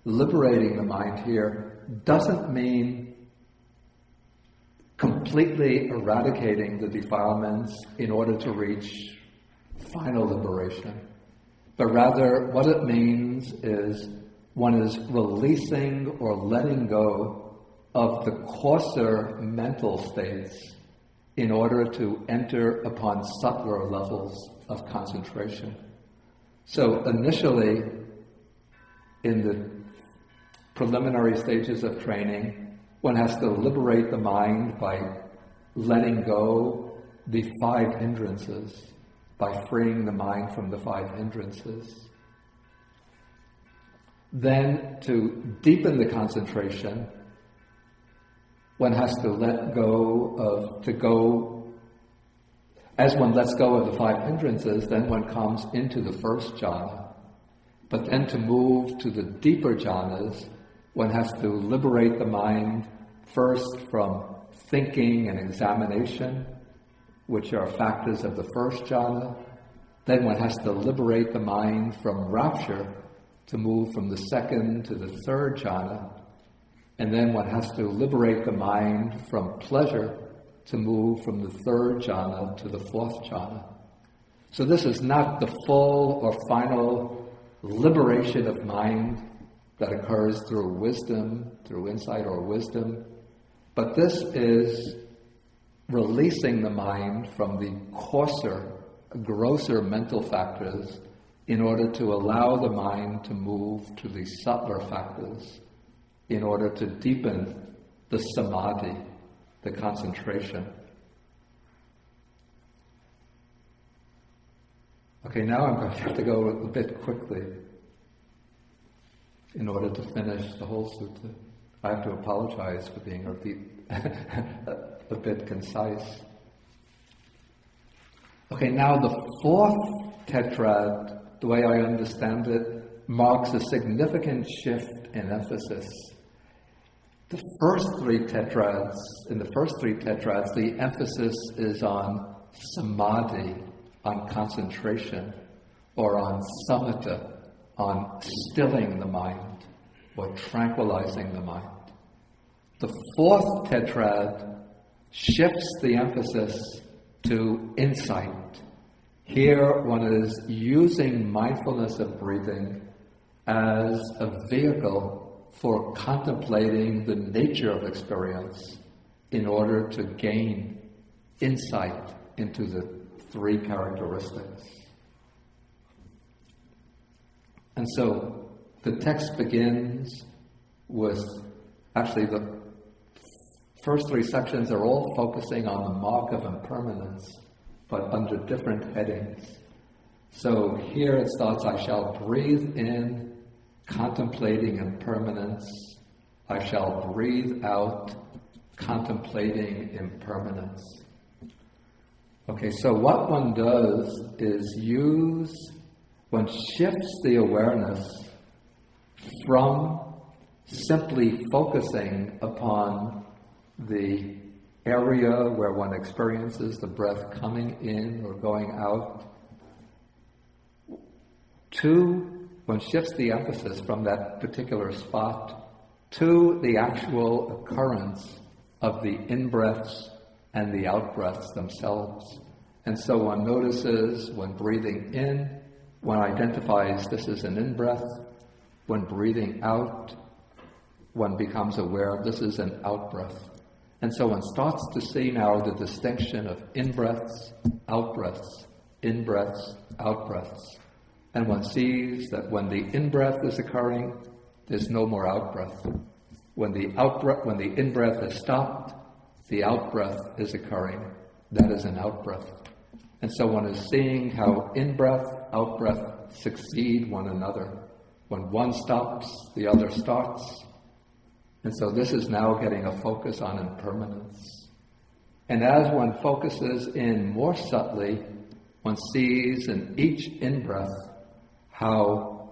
liberating the mind here doesn't mean completely eradicating the defilements in order to reach final liberation. But rather, what it means is one is releasing or letting go of the coarser mental states in order to enter upon subtler levels of concentration. So initially, in the preliminary stages of training, one has to liberate the mind by letting go the 5 hindrances, by freeing the mind from the 5 hindrances. Then, to deepen the concentration, one has to as one lets go of the 5 hindrances, then one comes into the first jhana. But then to move to the deeper jhanas, one has to liberate the mind first from thinking and examination, which are factors of the first jhana. Then one has to liberate the mind from rapture to move from the second to the third jhana. And then one has to liberate the mind from pleasure to move from the third jhana to the fourth jhana. So this is not the full or final liberation of mind that occurs through wisdom, through insight or wisdom, but this is releasing the mind from the coarser, grosser mental factors in order to allow the mind to move to the subtler factors, in order to deepen the samadhi, the concentration. Okay, now I'm going to have to go a bit quickly in order to finish the whole sutta. I have to apologize for being a bit concise. Okay, now the fourth tetrad, the way I understand it, marks a significant shift in emphasis. In the first three tetrads, the emphasis is on samadhi, on concentration, or on samatha, on stilling the mind, or tranquilizing the mind. The fourth tetrad shifts the emphasis to insight. Here one is using mindfulness of breathing as a vehicle for contemplating the nature of experience in order to gain insight into the three characteristics. And so the text begins with, actually the first three sections are all focusing on the mark of impermanence, but under different headings. So here it starts, I shall breathe in, contemplating impermanence. I shall breathe out, contemplating impermanence. Okay, so what one does is one shifts the awareness from simply focusing upon the area where one experiences the breath coming in or going out, one shifts the emphasis from that particular spot to the actual occurrence of the in-breaths and the out-breaths themselves. And so one notices when breathing in, one identifies this is an in-breath. When breathing out, one becomes aware of this is an out-breath. And so one starts to see now the distinction of in-breaths, out-breaths, in-breaths, out-breaths. And one sees that when the in-breath is occurring, there's no more out-breath. When the in-breath is stopped, the out-breath is occurring. That is an out-breath. And so one is seeing how in-breath, out-breath succeed one another. When one stops, the other starts. And so this is now getting a focus on impermanence. And as one focuses in more subtly, one sees in each in-breath how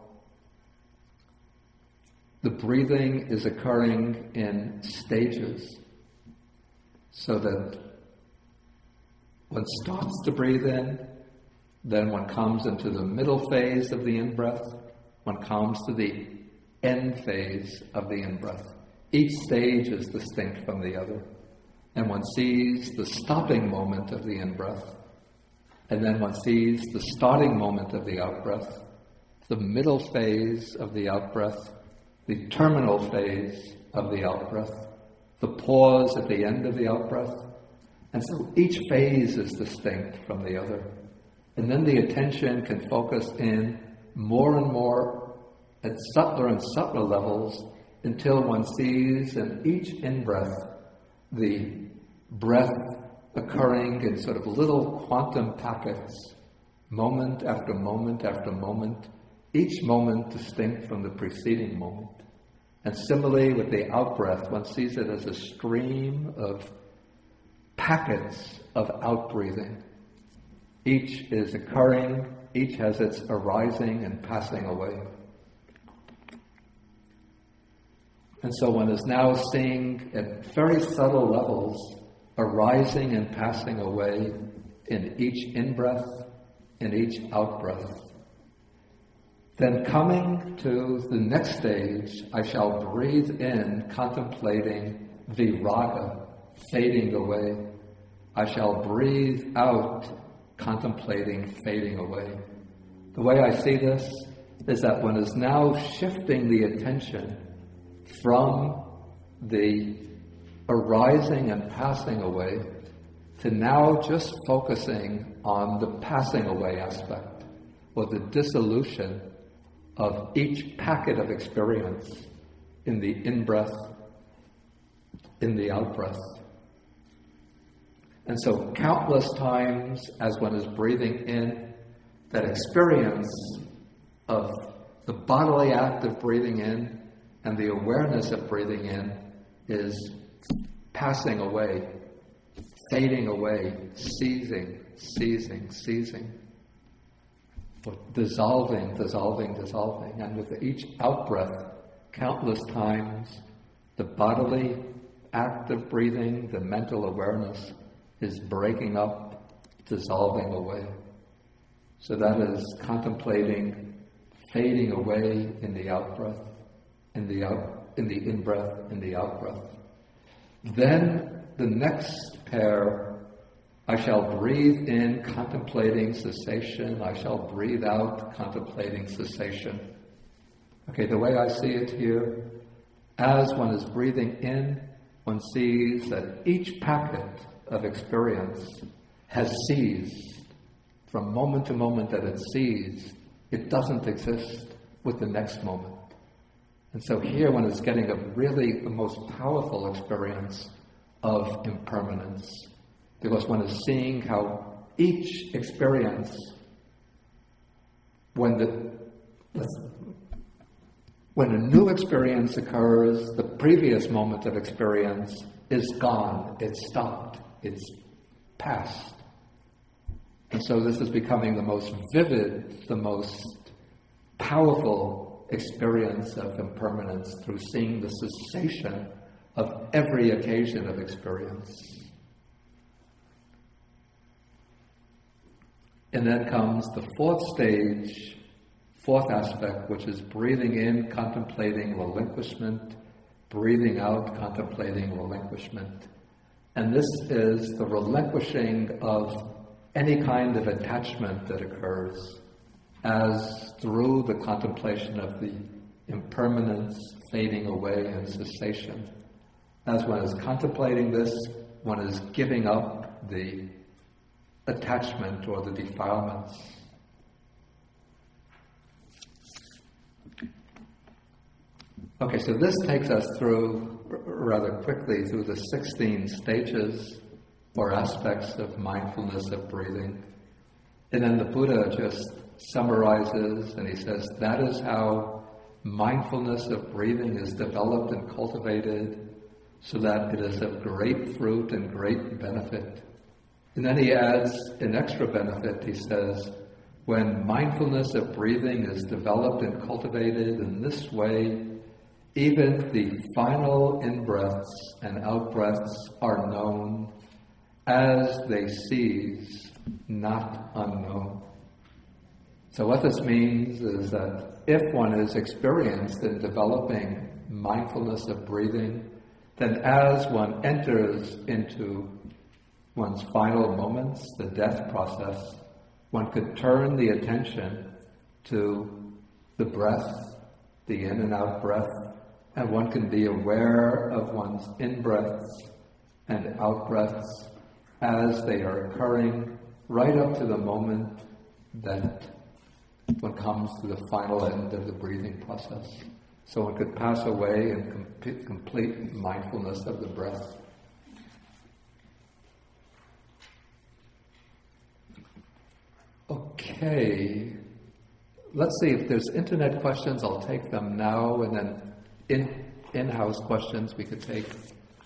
the breathing is occurring in stages, so that one starts to breathe in, then one comes into the middle phase of the in-breath, one comes to the end phase of the in-breath. Each stage is distinct from the other, and one sees the stopping moment of the in-breath, and then one sees the starting moment of the out-breath, the middle phase of the out-breath, the terminal phase of the out-breath, the pause at the end of the out-breath. And so each phase is distinct from the other. And then the attention can focus in more and more at subtler and subtler levels until one sees in each in-breath the breath occurring in sort of little quantum packets, moment after moment after moment, each moment distinct from the preceding moment. And similarly with the out-breath, one sees it as a stream of packets of out-breathing. Each is occurring, each has its arising and passing away. And so one is now seeing at very subtle levels arising and passing away in each in-breath, in each out-breath. Then coming to the next stage, I shall breathe in, contemplating viraga, fading away. I shall breathe out, contemplating fading away. The way I see this is that one is now shifting the attention from the arising and passing away to now just focusing on the passing away aspect, or the dissolution of each packet of experience in the in-breath, in the out-breath. And so countless times as one is breathing in, that experience of the bodily act of breathing in and the awareness of breathing in is passing away, fading away, ceasing, or dissolving. And with each out-breath, countless times, the bodily act of breathing, the mental awareness is breaking up, dissolving away. So that is contemplating fading away in the out-breath, in the in-breath, in the out-breath. Then the next pair, I shall breathe in contemplating cessation, I shall breathe out contemplating cessation. Okay, the way I see it here, as one is breathing in, one sees that each packet of experience has ceased. From moment to moment that it ceased, it doesn't exist with the next moment. And so here one is getting the most powerful experience of impermanence, because one is seeing how each experience, when a new experience occurs, the previous moment of experience is gone, it's stopped, it's past. And so this is becoming the most vivid, the most powerful experience of impermanence through seeing the cessation of every occasion of experience. And then comes the fourth stage, fourth aspect, which is breathing in, contemplating relinquishment, breathing out, contemplating relinquishment. And this is the relinquishing of any kind of attachment that occurs as through the contemplation of the impermanence, fading away, and cessation. As one is contemplating this, one is giving up the attachment or the defilements. Okay, so this takes us through, rather quickly, through the 16 stages or aspects of mindfulness of breathing. And then the Buddha just summarizes and he says, that is how mindfulness of breathing is developed and cultivated so that it is of great fruit and great benefit. And then he adds an extra benefit. He says, when mindfulness of breathing is developed and cultivated in this way, even the final in-breaths and out-breaths are known as they cease, not unknown. So what this means is that if one is experienced in developing mindfulness of breathing, then as one enters into one's final moments, the death process, one could turn the attention to the breath, the in and out breath, and one can be aware of one's in-breaths and out-breaths as they are occurring right up to the moment that one comes to the final end of the breathing process. So one could pass away in complete mindfulness of the breath. Okay, let's see if there's internet questions. I'll take them now, and then in-house questions we could take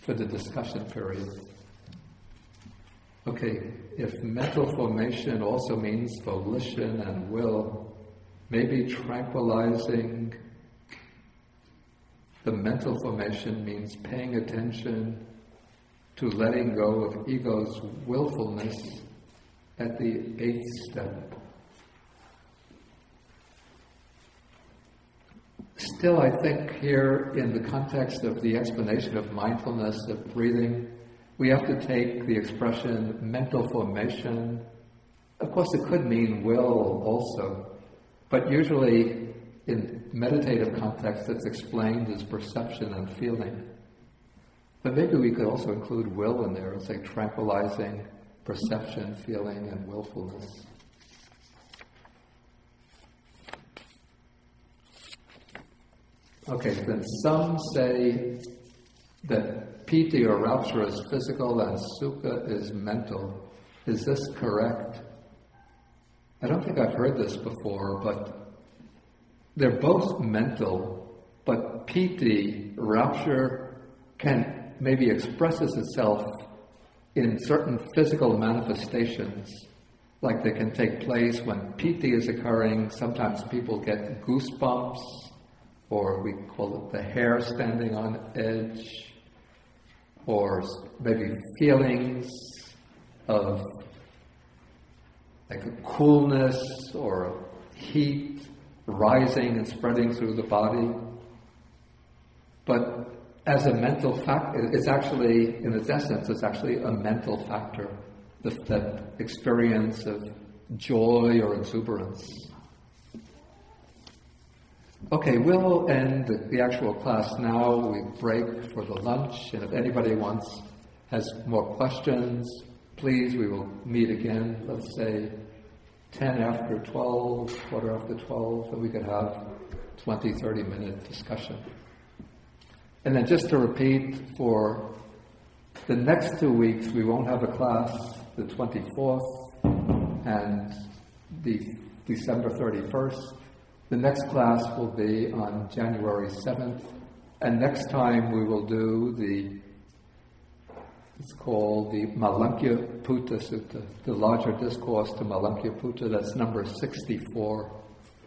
for the discussion period. Okay, if mental formation also means volition and will, maybe tranquilizing the mental formation means paying attention to letting go of ego's willfulness at the 8th step. Still, I think here in the context of the explanation of mindfulness of breathing, we have to take the expression mental formation. Of course, it could mean will also, but usually in meditative context it's explained as perception and feeling. But maybe we could also include will in there and say tranquilizing perception, feeling, and willfulness. Okay, then some say that piti or rapture is physical and sukha is mental. Is this correct? I don't think I've heard this before, but they're both mental, but piti, rapture, can maybe expresses itself in certain physical manifestations, like they can take place when piti is occurring. Sometimes people get goosebumps, or we call it the hair standing on edge, or maybe feelings of like a coolness or heat rising and spreading through the body. But as a mental factor, it's actually, in its essence, it's actually a mental factor, that experience of joy or exuberance. Okay, we'll end the actual class now. We break for the lunch, and if anybody has more questions, please, we will meet again, let's say 10 after 12, quarter after 12, and we could have 20, 30-minute discussion. And then just to repeat, for the next 2 weeks, we won't have a class, the 24th and the December 31st. The next class will be on January 7th, and next time we will do it's called the Maharahulovada Sutta, the larger discourse to Maharahulovada. That's number 64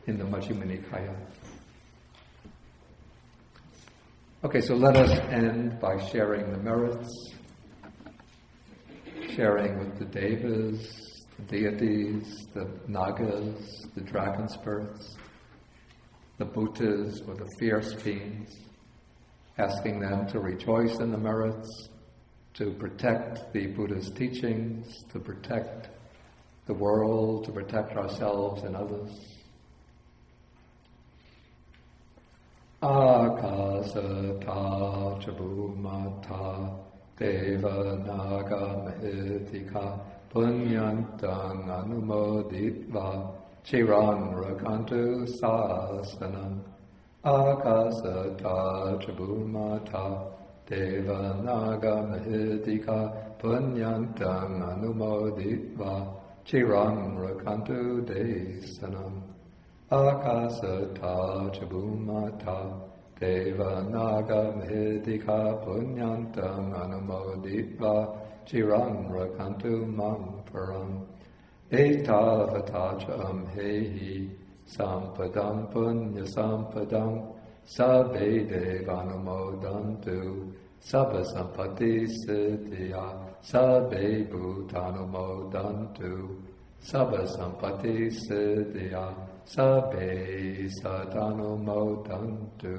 in the Majjhima Nikāya. Okay, so let us end by sharing the merits, sharing with the devas, the deities, the nagas, the dragon spirits, the bhutas or the fierce beings, asking them to rejoice in the merits, to protect the Buddha's teachings, to protect the world, to protect ourselves and others. Akasata chabumata deva naga mahitika punyantang anumoditva chiran rakantu sasanam. Akasata chabumata deva naga mahitika punyantang anumoditva chiran rakantu desanam. Akasata chabumata deva naga mahidika punyantam anumoditva chiran rakantu mam param etavatacha hehi sampadam punya sampadam sabbe devanumodantu sabba sampati siddhya sabbe bhutanumodantu sabba sampati siddhya sabbe sadanumodantu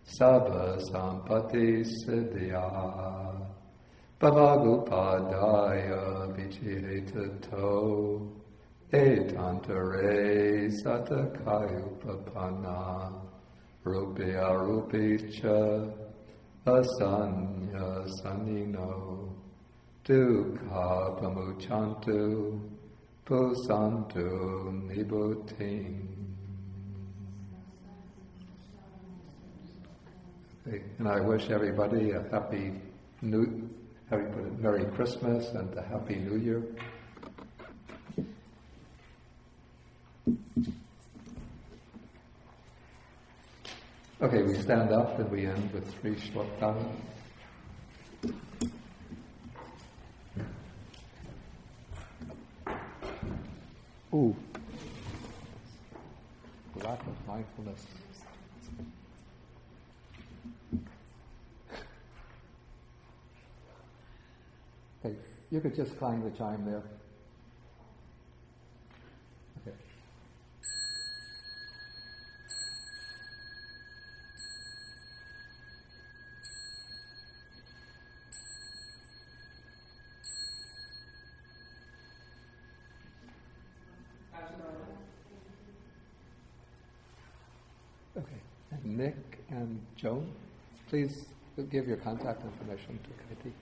sabba sampati siddhya bhavagupadaya vichiritato etantare satakayupapana rupya rupicha asanya sanino dukkha pamuchantu pusantu nibbuttim. And I wish everybody a Merry Christmas and a Happy New Year. Okay, we stand up and we end with 3 short dhammas. Ooh, lack of mindfulness. Okay, you could just clang the chime there. Okay. Okay, and Nick and Joan, please give your contact information to Katie.